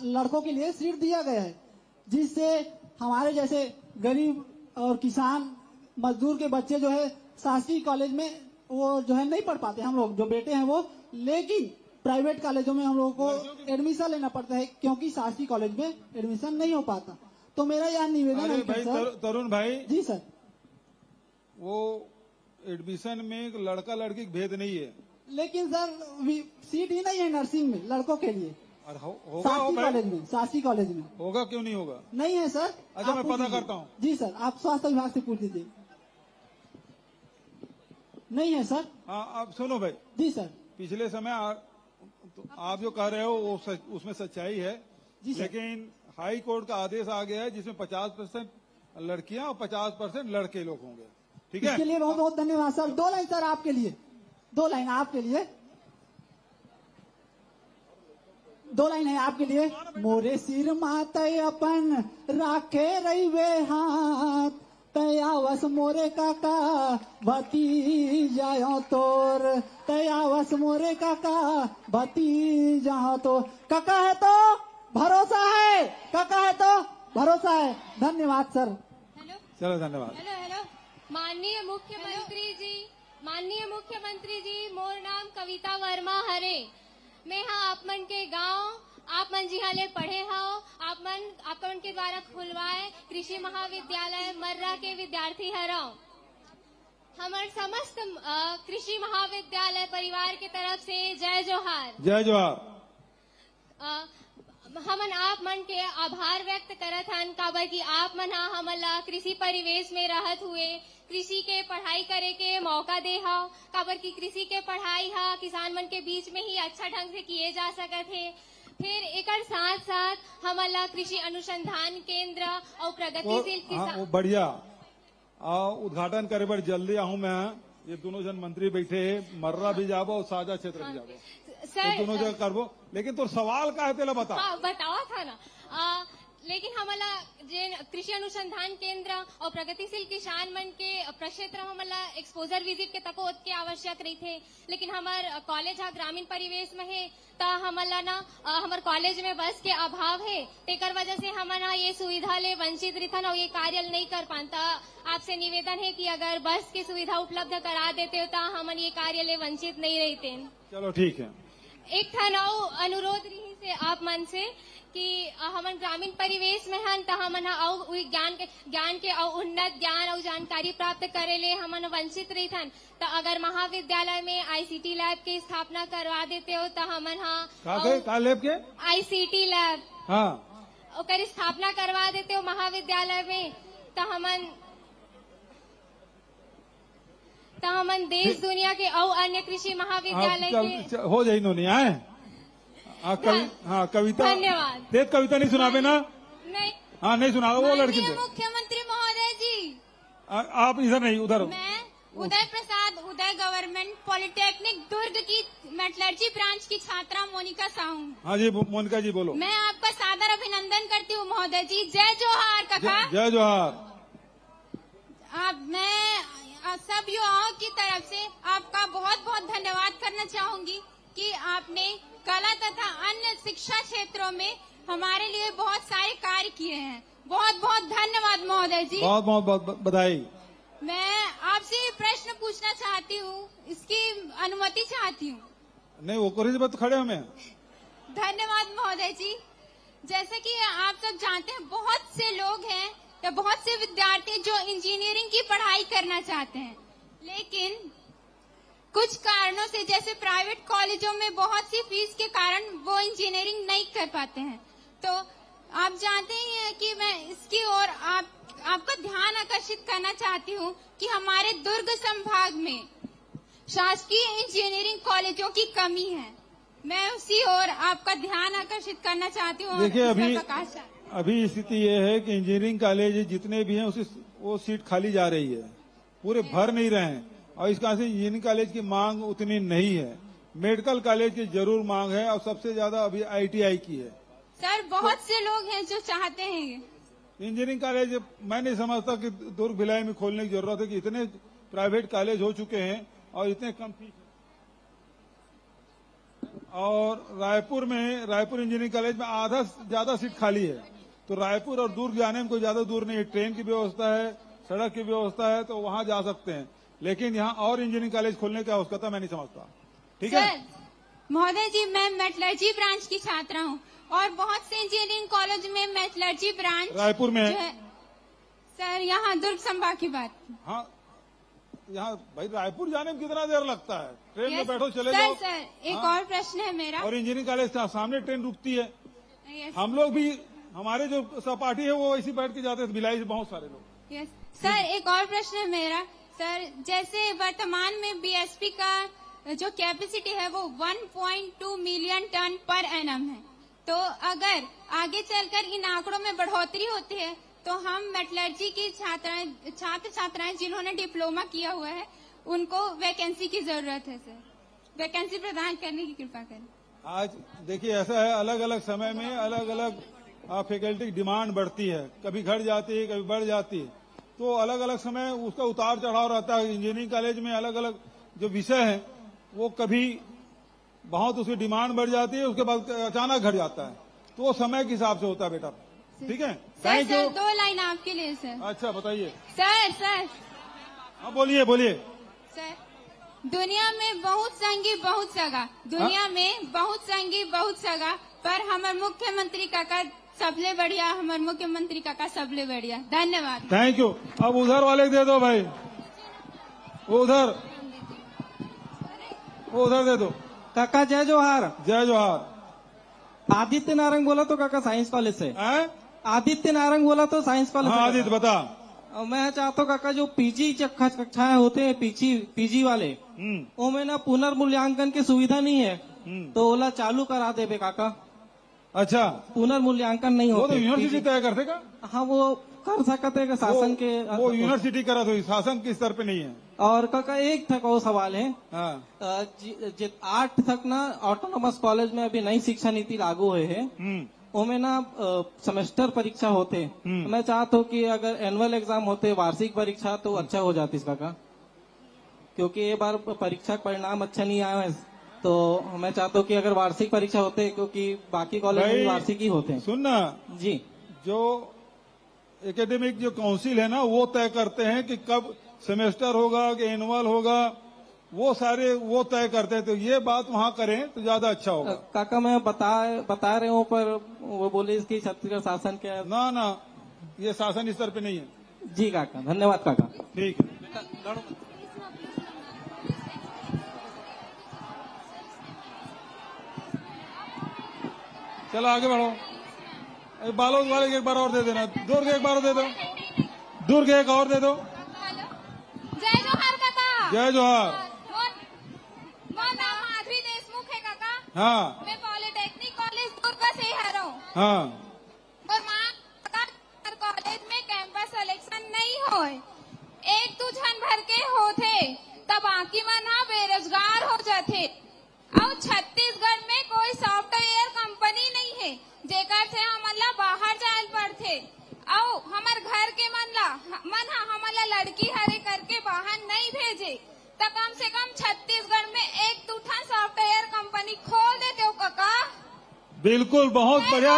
लड़कों के लिए सीट दिया गया है, जिससे हमारे जैसे गरीब और किसान मजदूर के बच्चे जो है शासकीय कॉलेज में वो जो है नहीं पढ़ पाते हम लोग जो बेटे हैं वो, लेकिन प्राइवेट कॉलेजों में हम लोगों को एडमिशन लेना पड़ता है क्योंकि शासकीय कॉलेज में एडमिशन नहीं हो पाता। तो मेरा यह निवेदन अरे है भाई कि सर, तरुण भाई, जी सर, वो एडमिशन में लड़का लड़की का भेद नहीं है। लेकिन सर सीट ही नहीं है नर्सिंग में लड़कों के लिए और होगा शासकीय भाई? कॉलेज में, शासकीय कॉलेज में होगा क्यों नहीं होगा? नहीं है सर। अच्छा, आप मैं पूछ पता लीजिए। करता हूँ। जी सर, आप स्वास्थ्य विभाग से पूछ लीजिए। नहीं है सर। हाँ, अब सुनो भाई, जी सर। पिछले समय तो आप जो कह रहे हो वो उसमें सच्चाई है, जी सर। लेकिन हाई कोर्ट का आदेश आ गया है जिसमें 50% लड़कियां और 50% लड़के लोग होंगे। ठीक है, इसके लिए बहुत बहुत धन्यवाद सर। 2 लाइन सर आपके लिए, 2 लाइन आपके लिए, 2 लाइन है आपके लिए। मोरे सिर माते अपन राखे रहीवे हाथ, तयावस मोरे काका भतीजा तोर, तयावस मोरे काका भतीजा तो। काका है तो भरोसा है, काका है तो भरोसा है। धन्यवाद सर। हेलो चलो धन्यवाद। हेलो हेलो माननीय मुख्यमंत्री जी, मोर नाम कविता वर्मा हरे। मैं हाँ आप मन के गांव, आप मन जी हाले पढ़े हाओ, आप मन के द्वारा खुलवाए कृषि महाविद्यालय मर्रा के विद्यार्थी हराओ। हमारे समस्त कृषि महाविद्यालय परिवार के तरफ से जय जोहार। जय जोहार। हमन आप मन के आभार व्यक्त करत हन, काबर की आप मन हा हमला कृषि परिवेश में रहत हुए कृषि के पढ़ाई करे के मौका दे हाव। काबर की कृषि के पढ़ाई हा किसान मन के बीच में ही अच्छा ढंग से किए जा सकत है। फिर एकर साथ साथ हमला कृषि अनुसंधान केंद्र और प्रगतिशील किसान। वो बढ़िया उद्घाटन करे बड़ जल्दी आहूँ मैं। ये दोनों जन मंत्री बैठे है, मर्रा भी जाबो और साझा क्षेत्र भी जाबो, सर दोनों जगह करबो। लेकिन तो सवाल का है तेला बता। हाँ, बतावा था ना। लेकिन हमला जे कृषि अनुसंधान केंद्र और प्रगतिशील किसान मन के प्रक्षेत्र में हमला एक्सपोजर विजिट के तको के आवश्यक रही थे। लेकिन हमार कॉलेज हा ग्रामीण परिवेश में है, ता हमला ना हमार कॉलेज में बस के अभाव है, तेकर वजह से हमना ये सुविधा ले वंचित रिथन और ये कार्य नहीं कर पाता। आपसे निवेदन है कि अगर बस की सुविधा उपलब्ध करा देते हो तो हम ये कार्य ले वंचित नहीं रहते। चलो ठीक है। एक था ना अनुरोध रही से आप मन से कि हमन ग्रामीण परिवेश में हन तो हमन ज्ञान के उन्नत ज्ञान और जानकारी प्राप्त करे ले हमन वंचित रही थन। तो अगर महाविद्यालय में आईसीटी लैब की स्थापना करवा देते हो तो हमन का लैब के आईसीटी लैब हाँ ओकर स्थापना करवा देते हो महाविद्यालय में तो हमन देश दुनिया के और अन्य कृषि महाविद्यालय के हो जाए इन्होंने आए। हाँ कविता, धन्यवाद। तेज कविता नहीं सुनाबे ना? नहीं। हाँ नहीं सुना वो लड़की से। मुख्यमंत्री महोदय जी, आप इधर नहीं उधर। मैं उदय प्रसाद उदय गवर्नमेंट पॉलिटेक्निक दुर्ग की मेटलर्जी ब्रांच की छात्रा मोनिका साहू। हाँ जी मोनिका जी बोलो। मैं आपका सादर अभिनंदन करती हूँ महोदय जी। जय जोहार काका। जय जोहार। मैं सब युवाओं की तरफ से आपका बहुत बहुत धन्यवाद करना चाहूंगी कि आपने कला तथा अन्य शिक्षा क्षेत्रों में हमारे लिए बहुत सारे कार्य किए हैं। बहुत बहुत धन्यवाद महोदय जी। बहुत बहुत बधाई। मैं आपसे प्रश्न पूछना चाहती हूँ, इसकी अनुमति चाहती हूँ। नहीं वो कोई बात खड़े हो मैं। धन्यवाद महोदय जी। जैसे कि आप सब जानते हैं बहुत से लोग हैं या बहुत से विद्यार्थी जो इंजीनियरिंग की पढ़ाई करना चाहते हैं, लेकिन कुछ कारणों से जैसे प्राइवेट कॉलेजों में बहुत सी फीस के कारण वो इंजीनियरिंग नहीं कर पाते हैं। तो आप जानते ही हैं कि मैं इसकी ओर आपका ध्यान आकर्षित करना चाहती हूँ कि हमारे दुर्ग संभाग में शासकीय इंजीनियरिंग कॉलेजों की कमी है। मैं उसी ओर आपका ध्यान आकर्षित करना चाहती हूँ। देखिए अभी स्थिति ये है कि इंजीनियरिंग कॉलेज जितने भी हैं वो सीट खाली जा रही है, पूरे भर नहीं रहे हैं। और इस कारण से इंजीनियरिंग कॉलेज की मांग उतनी नहीं है। मेडिकल कॉलेज की जरूर मांग है और सबसे ज्यादा अभी आईटीआई की है। सर बहुत से लोग हैं जो चाहते हैं इंजीनियरिंग कॉलेज। मैं नहीं समझता कि दुर्ग भिलाई में खोलने की जरूरत है कि इतने प्राइवेट कॉलेज हो चुके हैं और इतने कम फीस। और रायपुर इंजीनियरिंग कॉलेज में आधा ज्यादा सीट खाली है। तो रायपुर और दुर्ग जाने में कोई ज्यादा दूर नहीं है, ट्रेन की व्यवस्था है, सड़क की व्यवस्था है, तो वहां जा सकते हैं। लेकिन यहाँ और इंजीनियरिंग कॉलेज खोलने की आवश्यकता मैं नहीं समझता। ठीक है सर, महोदय जी, मैं मेटलर्जी ब्रांच की छात्रा हूँ और बहुत से इंजीनियरिंग कॉलेज में मेटलर्जी ब्रांच रायपुर में है। जो है सर, यहाँ दुर्ग संभाग की बात। हाँ, यहाँ भाई रायपुर जाने में कितना देर लगता है? ट्रेन में यस, बैठो चले सर, जाओ। सर, एक हाँ? और प्रश्न है मेरा। और इंजीनियरिंग कॉलेज के सामने ट्रेन रुकती है। यस, हम लोग भी, हमारे जो सहपाठी है वो ऐसी बैठ के जाते हैं भिलाई से, बहुत सारे लोग। यस सर, एक और प्रश्न है मेरा। सर, जैसे वर्तमान में बीएसपी का जो कैपेसिटी है वो 1.2 मिलियन टन पर एनम है, तो अगर आगे चलकर इन आंकड़ों में बढ़ोतरी होती है तो हम मेटलर्जी की छात्र छात्राएं जिन्होंने डिप्लोमा किया हुआ है उनको वैकेंसी की जरूरत है। सर, वैकेंसी प्रदान करने की कृपा करें। आज देखिए ऐसा है, अलग अलग समय में अलग अलग फैकल्टी की डिमांड बढ़ती है, कभी घट जाती है, कभी बढ़ जाती है, तो अलग अलग समय उसका उतार चढ़ाव रहता है। इंजीनियरिंग कॉलेज में अलग अलग जो विषय है वो कभी बहुत उसकी डिमांड बढ़ जाती है, उसके बाद अचानक घट जाता है, तो वो समय के हिसाब से होता है बेटा। ठीक है, सर, थैंक यू। 2 लाइन आपके लिए सर। अच्छा बताइए। सर, हाँ बोलिए बोलिए। सर, दुनिया में बहुत संगी बहुत सगा, दुनिया में बहुत संगी बहुत सगा, पर हमारे मुख्यमंत्री काका सबले बढ़िया, हमारे मुख्यमंत्री काका सबले बढ़िया। धन्यवाद। Thank you. अब उधर वाले दे दो भाई, वो उधर दे दो। काका जय जोहार। जय जोहार। आदित्य नारंग बोला तो काका साइंस कॉलेज से। आदित्य नारंग बोला तो साइंस कॉलेज। हाँ आदित्य बता। मैं चाहता हूँ काका जो पीजी कक्षाएं होते हैं, पीजी वाले, उनमें ना पुनर्मूल्यांकन की सुविधा नहीं है, तो ओला चालू करा दे बे काका। अच्छा, पुनर्मूल्यांकन नहीं वो होते। तो यूनिवर्सिटी तय करते का? हाँ, वो कर सकते हैं शासन के। वो यूनिवर्सिटी करा तो शासन के स्तर पे नहीं है। और काका एक तक वो सवाल है, हाँ। 8 तक ना ऑटोनोमस कॉलेज में अभी नई शिक्षा नीति लागू हुए है, उनमें ना सेमेस्टर परीक्षा होते। मैं चाहता हूँ कि अगर एनुअल एग्जाम होते, वार्षिक परीक्षा, तो अच्छा हो जाती इसका का, क्योंकि ये बार परीक्षा परिणाम अच्छा नहीं आया है, तो मैं चाहता हूँ कि अगर वार्षिक परीक्षा होते, क्योंकि बाकी कॉलेज में वार्षिक ही होते हैं। सुनना जी, जो एकेडमिक जो काउंसिल है ना वो तय करते हैं कि कब सेमेस्टर होगा कि एनुअल होगा, वो सारे वो तय करते हैं, तो ये बात वहाँ करें तो ज्यादा अच्छा होगा। काका मैं बता रहे हूँ, पर वो बोले इसकी छत्तीसगढ़ शासन के ना ये शासन स्तर पे नहीं है। जी काका, धन्यवाद काका। ठीक है। चलो आगे बढ़ो। बालोद वाले के एक बार और दे देना, दुर्ग एक बार दे दो, दुर्ग एक और दे दो। जय जोहार काका। जय जोहार। मोर नाम माधवी देशमुख है काका। हाँ। मैं पॉलिटेक्निक कॉलेज दुर्ग से ही हर हूँ। हाँ। और माँ कॉलेज में कैंपस सिलेक्शन नहीं होए, 1-2 जन भर के होते, तब बाकी में ना बेरोजगार हो जाते। और छत्तीसगढ़ में कोई सॉफ्टवेयर कंपनी नहीं है जेकर से हमला बाहर जाए पड़ते, और हमार घर के हमला लड़की हरे करके बाहर नहीं भेजे, तो कम से कम छत्तीसगढ़ में 1-2 सॉफ्टवेयर कंपनी खोल देते हो काका। बिल्कुल, बहुत बढ़िया।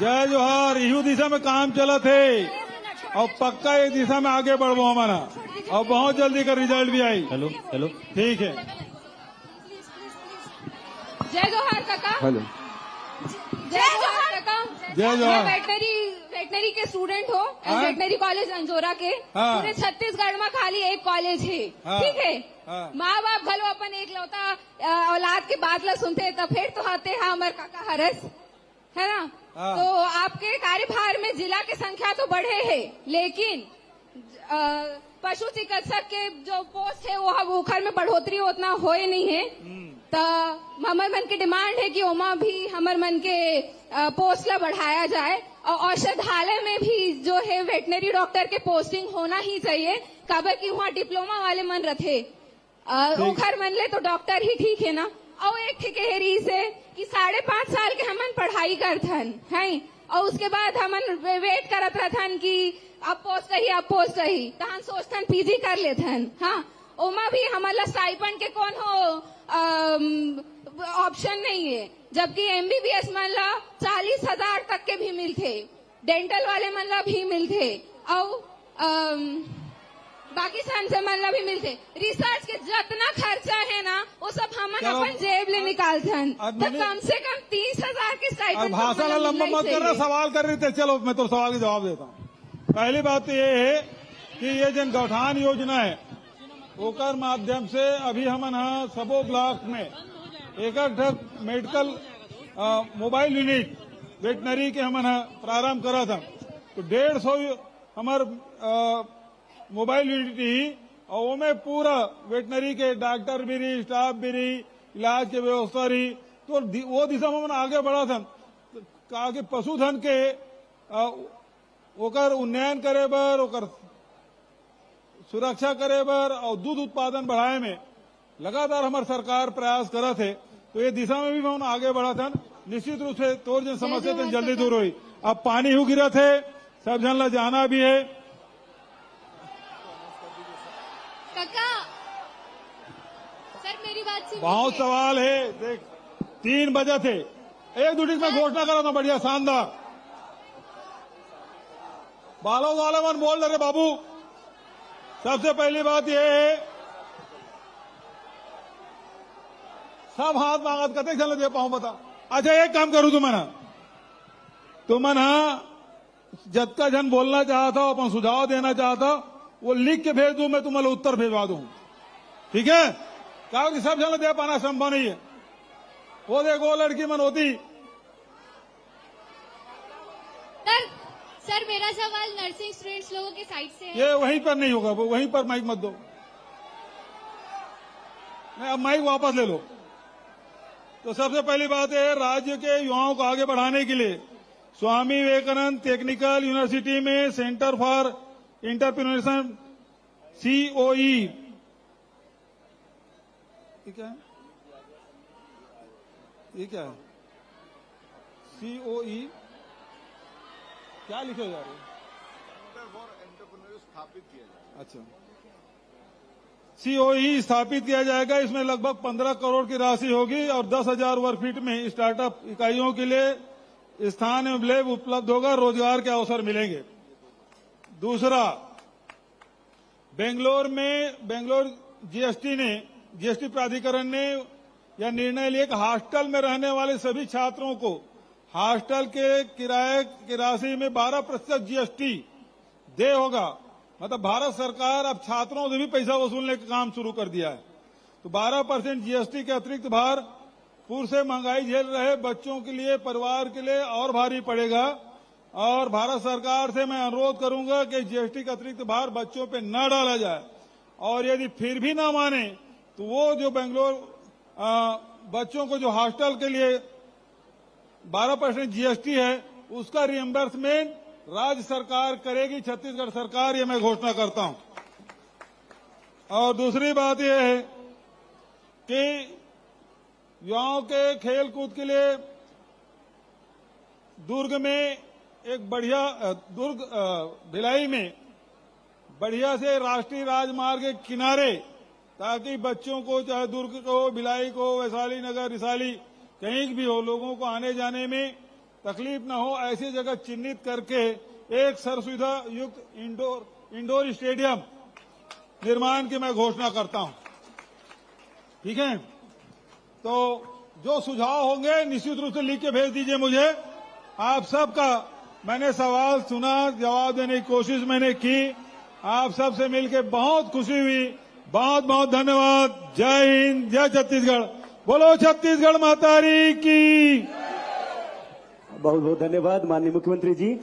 जय जोहार। इहू दिशा में काम चला थे और पक्का ये दिशा में आगे बढ़ो हमारा, और बहुत जल्दी का रिजल्ट भी आई। हेलो ठीक है। जय जोहार काका। हेलो। जय जोहार काका। जय जोहार। वेटनरी के स्टूडेंट हो, वेटनरी कॉलेज अंजोरा के। पूरे छत्तीसगढ़ में खाली एक कॉलेज है। ठीक है। माँ बाप भलो अपन एक लौता औलाद के बात ला सुनते, तो फिर तो आते हैं हमारे काका हरस, है ना। तो आपके कार्यभार में जिला की संख्या तो बढ़े है, लेकिन पशु चिकित्सक के जो पोस्ट है वो उखर में बढ़ोतरी उतना होए नहीं है, तो हमारे मन की डिमांड है कि ओमा भी हमारे मन के पोस्ट ला बढ़ाया जाए, और औषधालय में भी जो है वेटनरी डॉक्टर के पोस्टिंग होना ही चाहिए, काबर की वहाँ डिप्लोमा वाले मन रथे, उखर मन ले तो डॉक्टर ही ठीक है ना। और एक ठीक है री से कि 5.5 साल के हमन पढ़ाई करथन है, और उसके बाद हमन वेट करत रहथन कि अब पोस्ट रही, तो हम सोचथन पीजी कर लेथन। हाँ, ओमा भी हमारा स्टाइपेंड के कौन हो ऑप्शन नहीं है, जबकि एमबीबीएस मन ला 40,000 तक के भी मिलते, डेंटल वाले मन ला भी मिलते, और बाकी सन से मतलब भी मिलते रिसर्च के जितना खर्चा है ना वो सब हम चलो, अपन जेब ले निकालते हैं अब तो मैंने- कम से कम 30,000 के अब स्टाइपेंड भाषण लंबा मत करना, सवाल कर रहे थे। चलो मैं तो सवाल का जवाब देता हूँ। पहली बात तो ये है कि ये जन गौठान योजना है ओकर माध्यम से अभी हमन यहाँ सबो ब्लॉक में एक मेडिकल मोबाइल यूनिट वेटनरी के हमन प्रारंभ करा था। तो 150 हमार मोबाइल यूनिट ही और वो में पूरा वेटनरी के डॉक्टर भी रही, स्टाफ भी रही, इलाज के व्यवस्था रही। तो वो दिशा में आगे बढ़ा था। तो कहा कि पशुधन के ओकर उन्नयन करे बर, ओकर सुरक्षा करे बर और दूध उत्पादन बढ़ाए में लगातार हमार सरकार प्रयास करे थे। तो ये दिशा में भी हम आगे बढ़ा था। निश्चित रूप से तोर जन समस्या तो जल्दी दूर हुई। अब पानी हो गिरा थे, सब जन ला जाना भी है। काका सर मेरी बात सुनिए। बहुत सवाल है। देख 3 बजे थे, एक दूटी में घोषणा करा था बढ़िया शानदार। बालों वाले मन बोल रहे बाबू। सबसे पहली बात यह है, सब हाथ मांगत कते चल दे पाऊं बता। अच्छा एक काम करूं तुमन जतका जन बोलना चाहता हो, अपन सुझाव देना चाहता हो, वो लिख के भेज दूं, मैं तुम्हारे उत्तर भेजवा दूं। ठीक है? कहा कि सब जन दे पाना संभव नहीं है। वो देखो लड़की मन होती। सर मेरा सवाल नर्सिंग स्टूडेंट्स लोगों के साइड से है। ये वहीं पर नहीं होगा, वो वहीं पर माइक मत दो। नहीं, अब माइक वापस ले लो। तो सबसे पहली बात है, राज्य के युवाओं को आगे बढ़ाने के लिए स्वामी विवेकानंद टेक्निकल यूनिवर्सिटी में सेंटर फॉर इंटरप्रेन्योरशिप COE, ठीक है, ये क्या है COE, क्या लिखे जा रहे हैं? अच्छा, COE स्थापित किया जाएगा। इसमें लगभग 15 करोड़ की राशि होगी और 10,000 वर्ग फीट में स्टार्टअप इकाइयों के लिए स्थान एवं लैब उपलब्ध होगा, रोजगार के अवसर मिलेंगे। दूसरा, बेंगलोर जीएसटी प्राधिकरण ने यह निर्णय लिया कि हॉस्टल में रहने वाले सभी छात्रों को हॉस्टल के किराए की राशि में 12% जीएसटी दे होगा। मतलब भारत सरकार अब छात्रों से भी पैसा वसूलने का काम शुरू कर दिया है। तो 12% जीएसटी के अतिरिक्त भार पूर्व से महंगाई झेल रहे बच्चों के लिए, परिवार के लिए और भारी पड़ेगा। और भारत सरकार से मैं अनुरोध करूंगा कि जीएसटी का अतिरिक्त भार बच्चों पे न डाला जाए। और यदि फिर भी ना माने तो वो जो बेंगलोर बच्चों को जो हॉस्टल के लिए 12% जीएसटी है उसका रिएम्बर्समेंट राज्य सरकार करेगी, छत्तीसगढ़ सरकार, ये मैं घोषणा करता हूं। और दूसरी बात यह है कि युवाओं के खेल कूद के लिए भिलाई में बढ़िया से राष्ट्रीय राजमार्ग के किनारे, ताकि बच्चों को चाहे दुर्ग को, भिलाई को, वैशाली नगर, रिसाली कहीं भी हो, लोगों को आने जाने में तकलीफ न हो, ऐसी जगह चिन्हित करके एक सर्वसुविधा युक्त इंडोर स्टेडियम निर्माण की मैं घोषणा करता हूं। ठीक है? तो जो सुझाव होंगे निश्चित रूप से लिख के भेज दीजिए मुझे। आप सबका मैंने सवाल सुना, जवाब देने की कोशिश मैंने की। आप सबसे मिलकर बहुत खुशी हुई। बहुत बहुत धन्यवाद। जय हिंद, जय छत्तीसगढ़। बोलो छत्तीसगढ़ मातारी की। बहुत बहुत धन्यवाद माननीय मुख्यमंत्री जी।